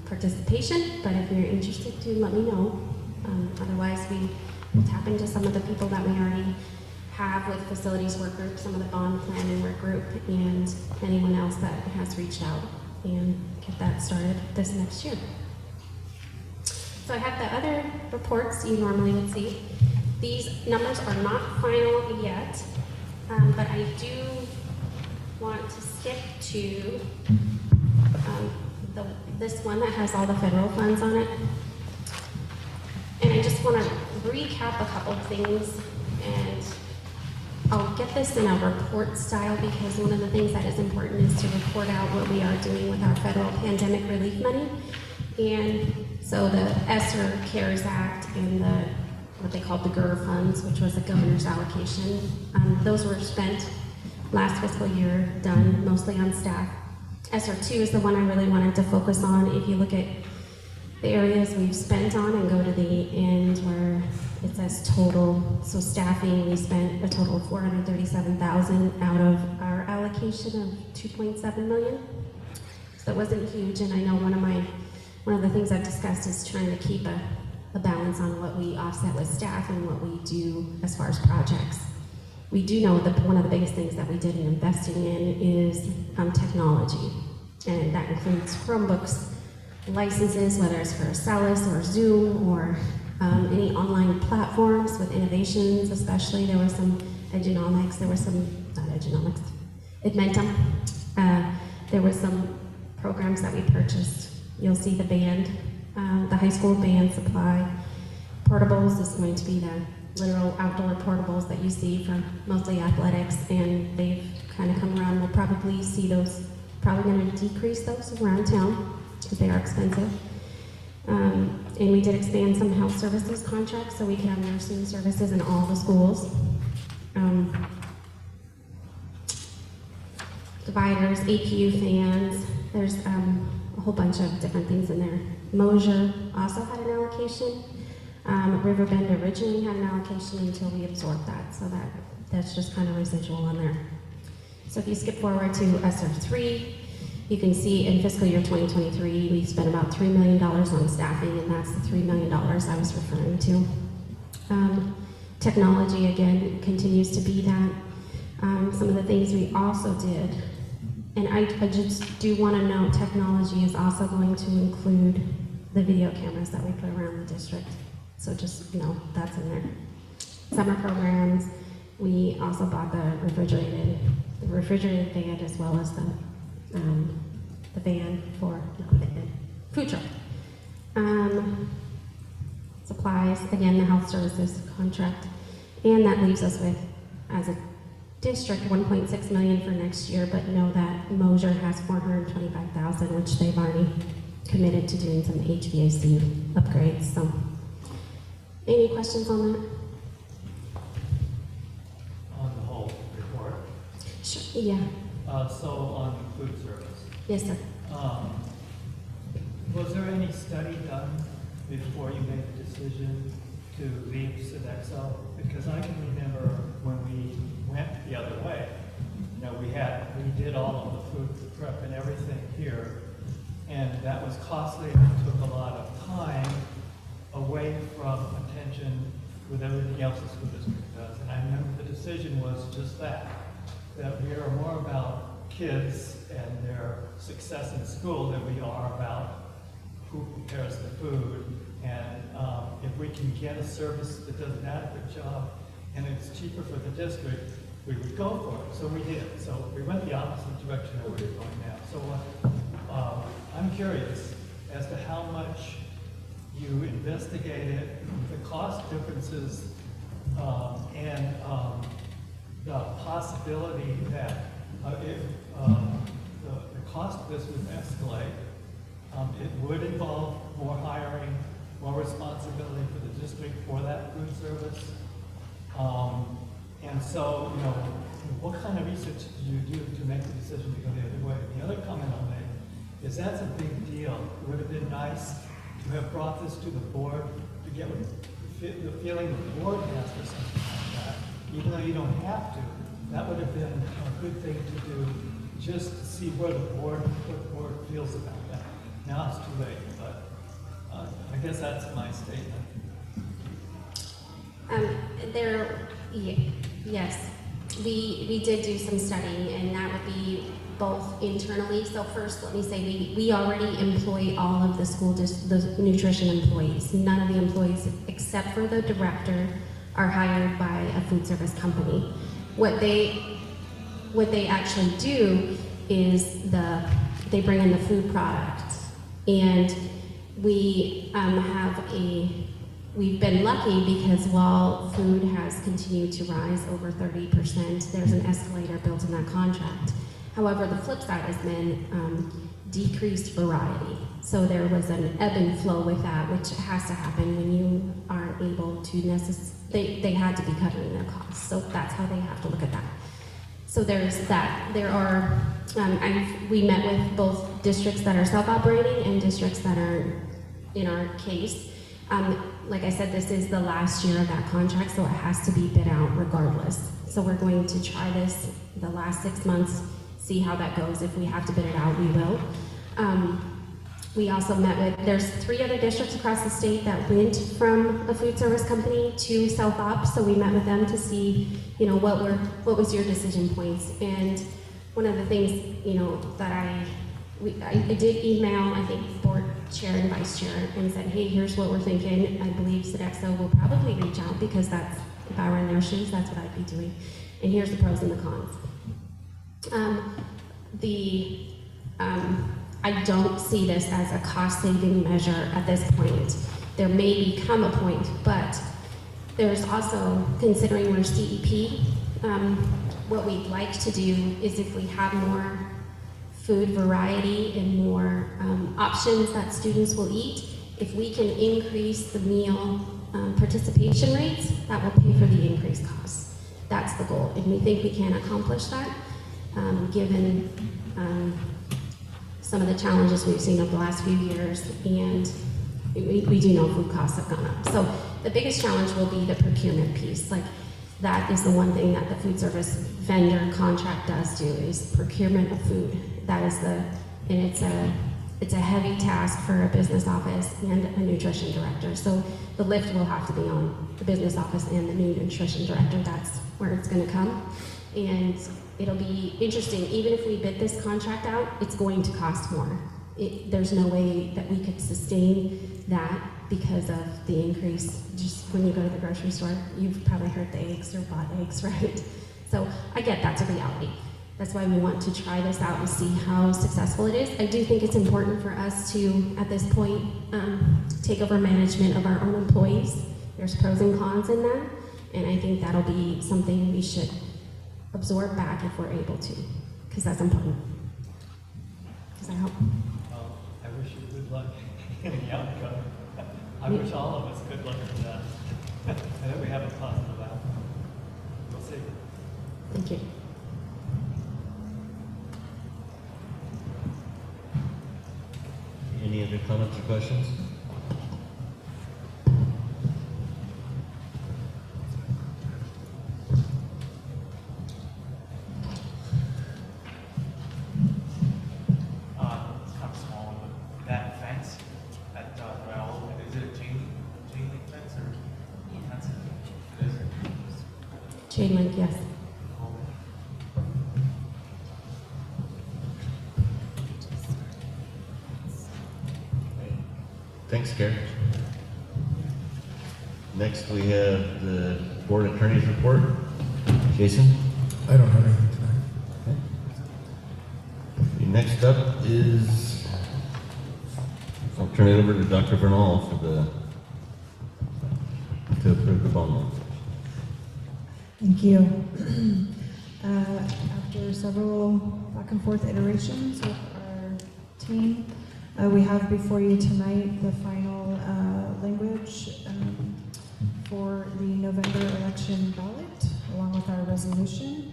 participation, but if you're interested to let me know. Otherwise, we will tap into some of the people that we already have with facilities work group, some of the bond planning work group, and anyone else that has reached out, and get that started this next year. So I have the other reports you normally would see. These numbers are not final yet, but I do want to skip to this one that has all the federal funds on it. And I just want to recap a couple of things, and I'll get this in a report style because one of the things that is important is to report out what we are doing with our federal pandemic relief money. And so the ESSER CARES Act and the what they called the GER funds, which was the governor's allocation, those were spent last fiscal year, done mostly on staff. ESSER 2 is the one I really wanted to focus on. If you look at the areas we've spent on and go to the end where it says total, so staffing, we spent a total of $437,000 out of our allocation of $2.7 million. So that wasn't huge, and I know one of the things I've discussed is trying to keep a balance on what we offset with staff and what we do as far as projects. We do know that one of the biggest things that we did in investing in is technology, and that includes Chromebooks, licenses, whether it's for Accelis or Zoom or any online platforms with innovations, especially. There was some Edgenomics, Edmentum. There were some programs that we purchased. You'll see the band, the high school band supply. Portables is going to be the literal outdoor portables that you see for mostly athletics, and they've kind of come around. We'll probably see those, probably going to decrease those around town because they are expensive. And we did expand some health services contracts so we can have nursing services in all the schools. Dividers, APU fans, there's a whole bunch of different things in there. Mosier also had an allocation. Riverbend originally had an allocation until we absorbed that, so that's just kind of residual on there. So if you skip forward to ESSER 3, you can see in fiscal year 2023, we spent about $3 million on staffing, and that's the $3 million I was referring to. Technology, again, continues to be that. Some of the things we also did, and I just do want to note, technology is also going to include the video cameras that we put around the district. So just know that's in there. Summer programs, we also bought the refrigerated van as well as the van for food truck. Supplies, again, the health services contract. And that leaves us with, as a district, $1.6 million for next year, but know that Mosier has $425,000, which they've already committed to doing some HVAC upgrades. So, any questions on that? On the whole report? Sure, yeah. So on food service? Yes, sir. Was there any study done before you made the decision to leave Sodexo? Because I can remember when we went the other way, you know, we did all of the food prep and everything here, and that was costly and took a lot of time away from attention with everything else the school district does. And I remember the decision was just that we are more about kids and their success in school than we are about who prepares the food. And if we can get a service that does an adequate job and it's cheaper for the district, we would go for it. So we did. So we went the opposite direction of where we're going now. So I'm curious as to how much you investigated the cost differences and the possibility that if the cost of this would escalate, it would involve more hiring, more responsibility for the district for that food service. And so, you know, what kind of research did you do to make the decision to go the other way? The other comment I'll make because that's a big deal. It would have been nice to have brought this to the board to get the feeling the board has for something like that. Even though you don't have to, that would have been a good thing to do, just to see what the board feels about that. Now it's too late, but I guess that's my statement. Yes, we did do some studying, and that would be both internally. So first, let me say we already employ all of the the nutrition employees. None of the employees, except for the director, are hired by a food service company. What they actually do is they bring in the food product, and we've been lucky because while food has continued to rise over 30%, there's an escalator built in that contract. However, the flip side has been decreased variety. So there was an ebb and flow with that, which has to happen when you aren't able to they had to be covering their costs. So that's how they have to look at that. So there's that. There are, we met with both districts that are self-operating and districts that are in our case. Like I said, this is the last year of that contract, so it has to be bid out regardless. So we're going to try this the last 6 months, see how that goes. If we have to bid it out, we will. We also met with, there's 3 other districts across the state that went from a food service company to self-op, so we met with them to see, what was your decision points. And one of the things, that I did email, I think, board chair and vice chair and said, hey, here's what we're thinking. I believe Sodexo will probably reach out because if I were in their shoes, that's what I'd be doing. And here's the pros and the cons. I don't see this as a cost-saving measure at this point. There may become a point, but there's also, considering we're CEP, what we'd like to do is if we have more food variety and more options that students will eat, if we can increase the meal participation rates, that will pay for the increased costs. That's the goal, and we think we can accomplish that, given some of the challenges we've seen over the last few years, and we do know food costs have gone up. So the biggest challenge will be the procurement piece. Like, that is the one thing that the food service vendor contract does do, is procurement of food. That is it's a heavy task for a business office and a nutrition director. So the lift will have to be on the business office and the new nutrition director. That's where it's gonna come. And it'll be interesting, even if we bid this contract out, it's going to cost more. There's no way that we could sustain that because of the increase. Just when you go to the grocery store, you've probably heard the eggs or bought eggs, right? So I get that's a reality. That's why we want to try this out and see how successful it is. I do think it's important for us to, at this point, take over management of our own employees. There's pros and cons in that, and I think that'll be something we should absorb back if we're able to, because that's important. Does that help? Well, I wish you good luck in the outcome. I wish all of us good luck in that. I hope we have a positive outcome. We'll see. Thank you. Any other comments or questions? It's kind of small, but that fence at Raoul, is it a chain link fence or what fence is it? It is. Chain link, yes. Thanks, Karen. Next, we have the board attorney's report. Jason? I don't have anything tonight. Okay. Next up is, I'll turn it over to Dr. Bernal to approve the bond loan. Thank you. After several back and forth iterations with our team, we have before you tonight the final language for the November election ballot, along with our resolution.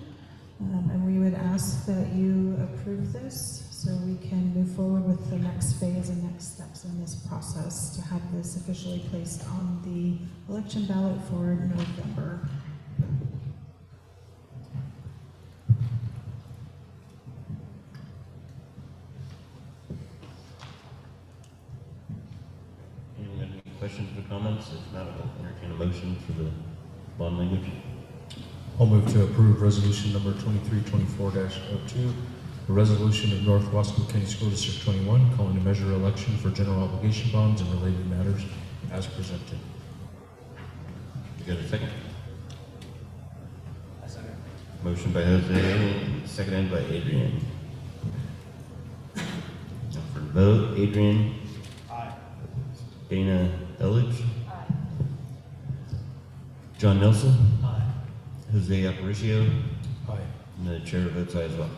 And we would ask that you approve this so we can move forward with the next phase and next steps in this process to have this officially placed on the election ballot for November. Anyone have any questions or comments? If not, I'll entertain a motion for the bond language. I'll move to approve resolution number 2324-02, a resolution of North Wasco County School District 21 calling to measure election for general obligation bonds and related matters as presented. You got a second? I second. Motion by Jose, seconded by Adrian. Now for the vote, Adrian. Aye. Dana Elledge. Aye. John Nelson. Aye. Jose Aparicio. Aye. And the chair votes aye as well.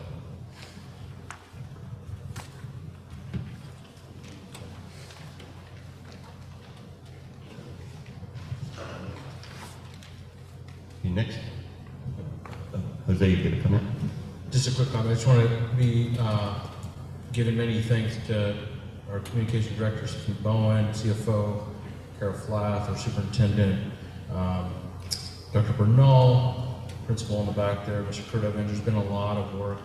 Okay, next. Jose, you get a comment? Just a quick comment. I just want to be giving many thanks to our communication director, Steve Bowen, CFO, Carol Flath, our superintendent, Dr. Bernal, principal in the back there, Mr. Kurt Evans. There's been a lot of work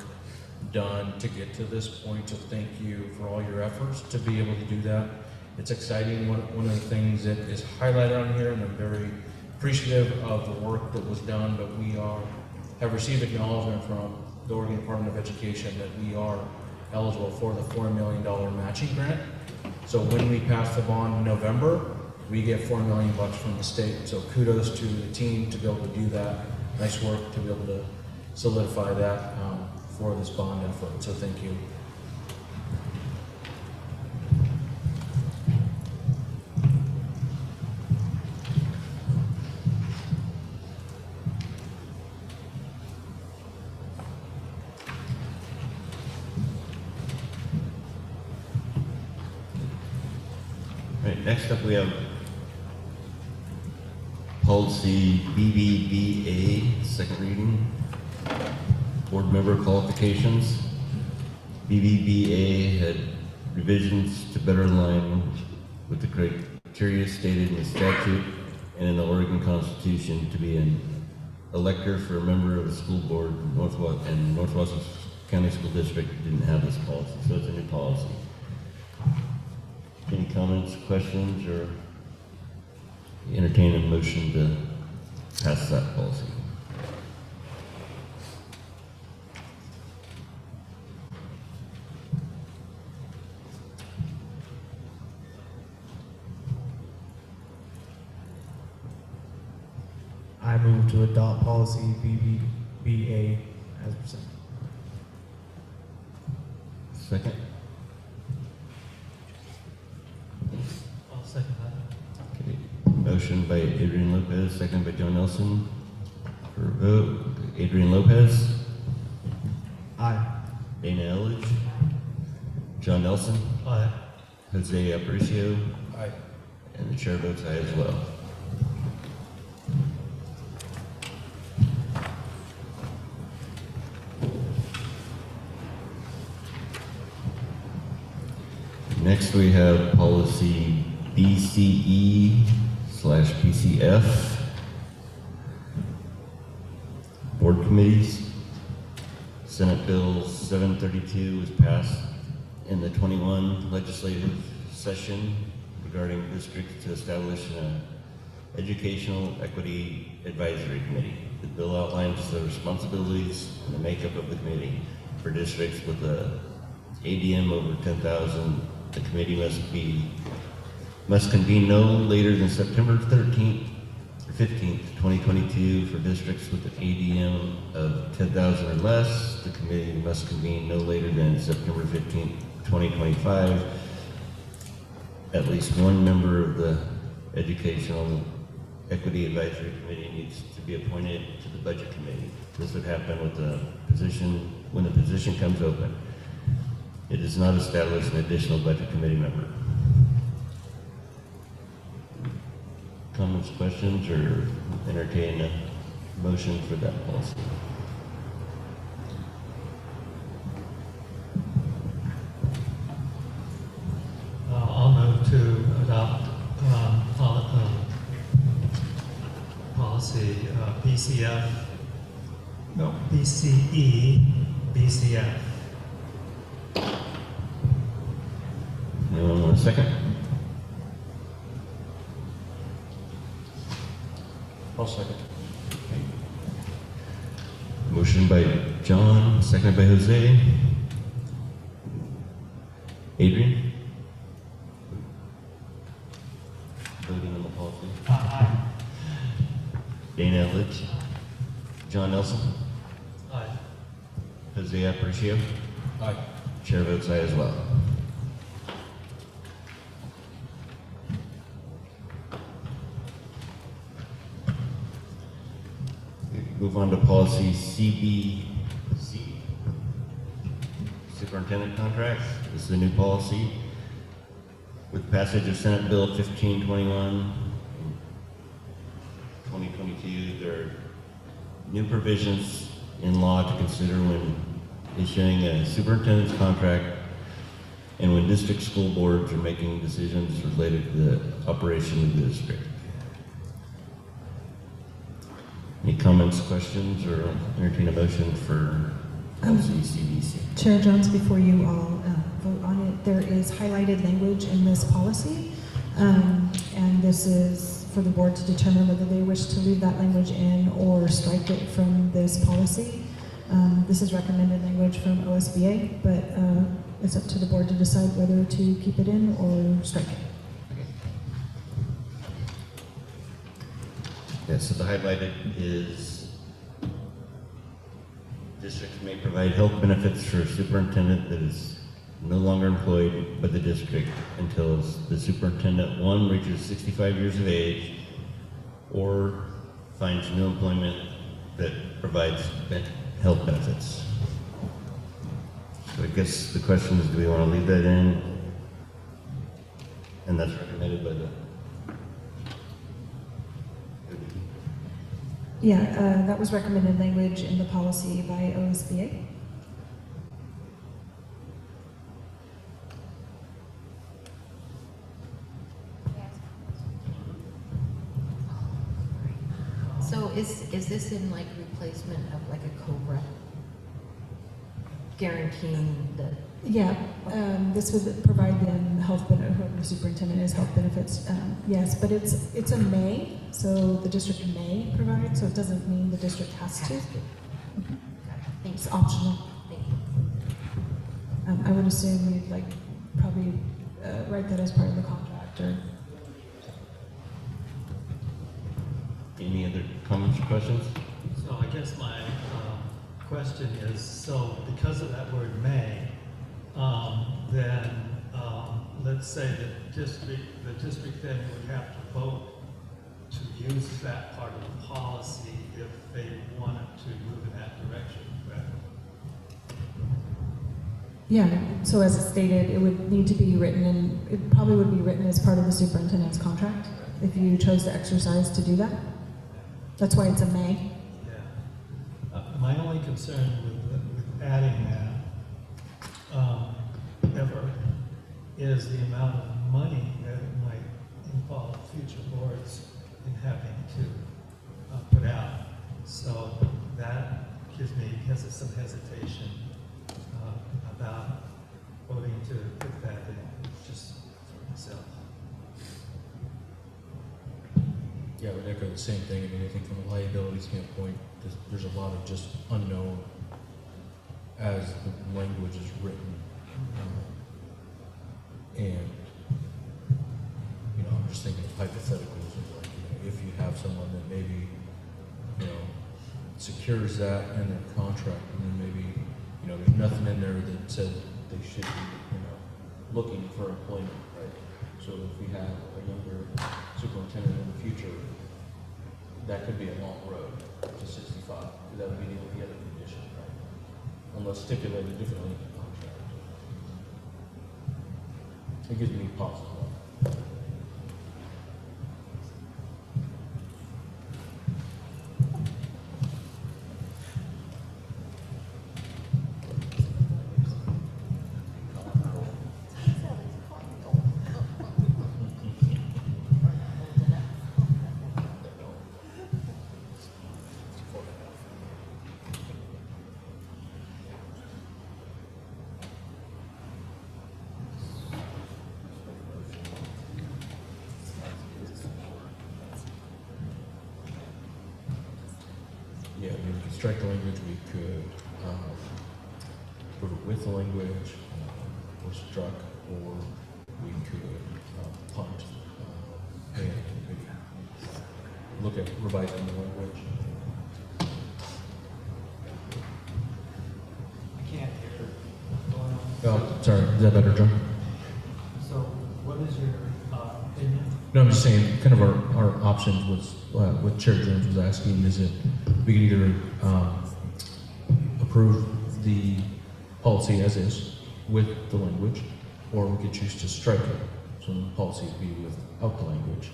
done to get to this point, so thank you for all your efforts to be able to do that. It's exciting. One of the things that is highlighted on here, and I'm very appreciative of the work that was done, but we have received acknowledgement from the Oregon Department of Education that we are eligible for the $4 million matching grant. So when we pass the bond in November, we get $4 million from the state. So kudos to the team to be able to do that. Nice work to be able to solidify that for this bond effort. So thank you. All right, next up we have policy BBBA, second reading, board member qualifications. BBBA had revisions to better align with the criteria stated in the statute and in the Oregon Constitution to be an elector for a member of the school board in North Wasco County School District didn't have this policy, so it's a new policy. Any comments, questions, or entertain a motion to pass that policy? I move to adopt policy BBBA as presented. Second? I'll second that. Okay. Motion by Adrian Lopez, second by Joe Nelson. For a vote, Adrian Lopez. Aye. Dana Elledge. John Nelson. Aye. Jose Aparicio. Aye. And the chair votes aye as well. Next we have policy BCE/PCF, board committees. Senate Bill 732 was passed in the 21 legislative session regarding districts to establish an educational equity advisory committee. The bill outlines the responsibilities and the makeup of the committee. For districts with a ADM over 10,000, the committee must convene no later than September 13th or 15th, 2022. For districts with an ADM of 10,000 or less, the committee must convene no later than September 15th, 2025. At least one member of the Educational Equity Advisory Committee needs to be appointed to the Budget Committee. This would happen with the position, when the position comes open. It does not establish an additional Budget Committee member. Comments, questions, or entertain a motion for that policy? policy, BCF, no, BCE, BCF. Anyone want a second? I'll second. Motion by John, seconded by Jose. Adrian? Voting on the policy. Aye. Dana Elledge. John Nelson. Aye. Jose Aparicio. Aye. Chair votes aye as well. Move on to policy CBC, superintendent contracts. This is a new policy. With passage of Senate Bill 1521, 2022, there are new provisions in law to consider when issuing a superintendent's contract and when district school boards are making decisions related to the operation of the district. Any comments, questions, or entertain a motion for policy CBC? Chair Jones, before you all vote on it, there is highlighted language in this policy, and this is for the board to determine whether they wish to leave that language in or strike it from this policy. This is recommended language from OSBA, but it's up to the board to decide whether to keep it in or strike it. Yeah, so the highlighted is districts may provide health benefits for a superintendent that is no longer employed by the district until the superintendent, one, reaches 65 years of age, or finds new employment that provides health benefits. So I guess the question is, do we want to leave that in? And that's recommended by the Yeah, that was recommended language in the policy by OSBA. So is this in like replacement of like a COBRA? Guaranteeing the. Yeah, this would provide them health benefit, whoever the superintendent is, health benefits, yes, but it's a may, so the district may provide, so it doesn't mean the district has to. It's optional. I would assume you'd like probably write that as part of the contract or. Any other comments or questions? So I guess my question is, so because of that word may, then let's say that the district then would have to vote to use that part of the policy if they wanted to move in that direction, correct? Yeah, so as it stated, it would need to be written in, it probably would be written as part of the superintendent's contract if you chose to exercise to do that. That's why it's a may. Yeah. My only concern with adding that ever is the amount of money that it might involve future boards in having to put out. So that gives me some hesitation about voting to put that in, just for myself. Yeah, I would echo the same thing. I mean, I think from a liability standpoint, there's a lot of just unknown as the language is written. And, you know, I'm just thinking of hypotheticals of like, you know, if you have someone that maybe, you know, secures that in their contract, and then maybe, you know, there's nothing in there that says they should be, you know, looking for employment, right? So if we have a younger superintendent in the future, that could be a long road to 65, because that would be the only other condition, right? Unless stipulated differently in the contract. It gives me pause. strike the language, we could put it with the language, or struck, or we could punt, and maybe look at revising the language. I can't hear going on. Oh, sorry, is that better, John? So what is your opinion? No, I'm just saying, kind of our options was, what Chair Jones was asking, is that we could either approve the policy as is with the language, or we could choose to strike it, so the policy would be without the language,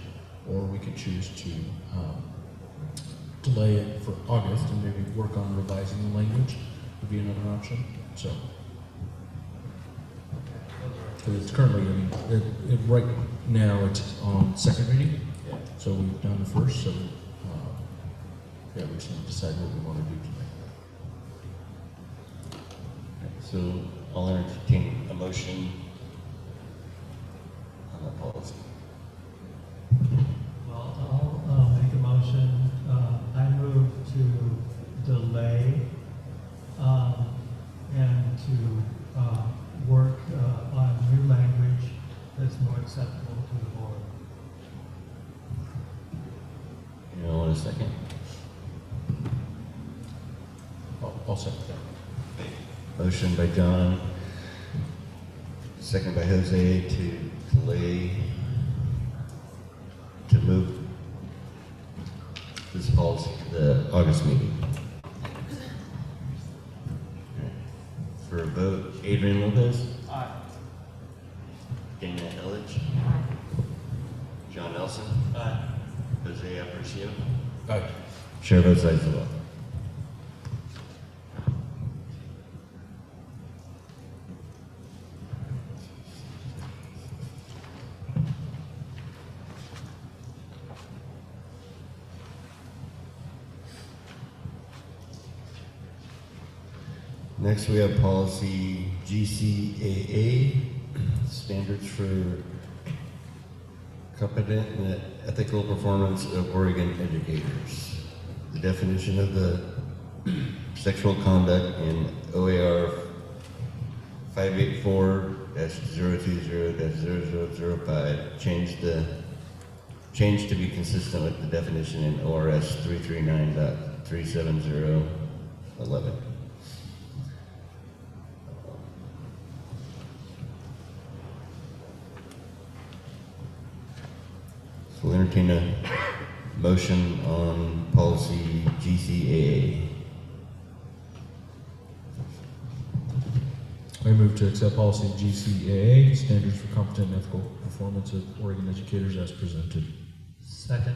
or we could choose to delay it for August and maybe work on revising the language would be another option, so. Because it's currently, I mean, right now it's on second reading, so we've done the first, so yeah, we just need to decide what we want to do tonight. So I'll entertain a motion on that policy. Well, I'll make a motion. I move to delay and to work on new language that's more acceptable to the board. You know, in a second. I'll second that. Motion by John, second by Jose to delay, to move this policy to the August meeting. For a vote, Adrian Lopez. Aye. Dana Elledge. John Nelson. Aye. Jose Aparicio. Aye. Chair votes aye as well. Next, we have policy GCAA, standards for competent and ethical performance of Oregon educators. The definition of the sexual conduct in OAR 584-020-0005 changed to be consistent with the definition in ORS 339.37011. We'll entertain a motion on policy GCAA. I move to accept policy GCAA, standards for competent and ethical performance of Oregon educators as presented. Second.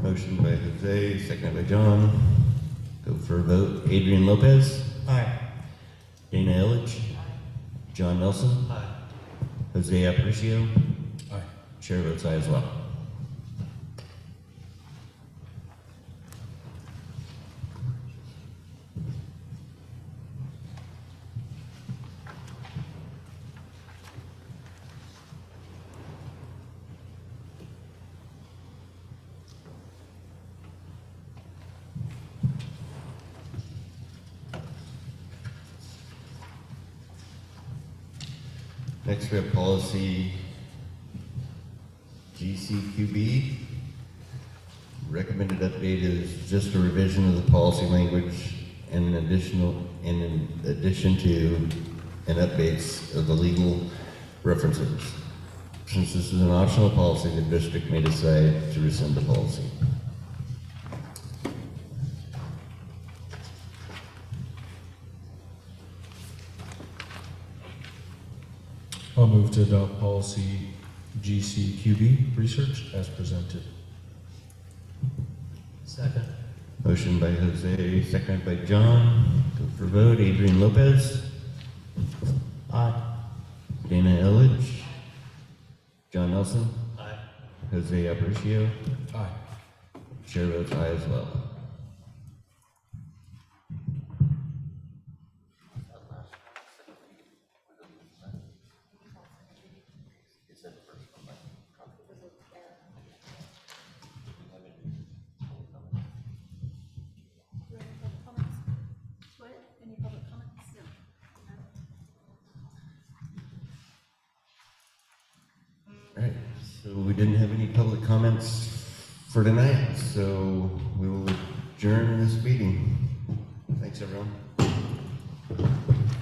Motion by Jose, seconded by John. Go for a vote. Adrian Lopez. Aye. Dana Elledge. John Nelson. Aye. Jose Aparicio. Aye. Chair votes aye as well. Next, we have policy GCQB. Recommended update is just a revision of the policy language and in addition to and updates of the legal references. Since this is an optional policy, the district may decide to rescind the policy. I'll move to adopt policy GCQB, research, as presented. Second. Motion by Jose, seconded by John. Go for vote. Adrian Lopez. Aye. Dana Elledge. John Nelson. Aye. Jose Aparicio. Aye. Chair votes aye as well. All right, so we didn't have any public comments for tonight, so we will adjourn this meeting. Thanks, everyone.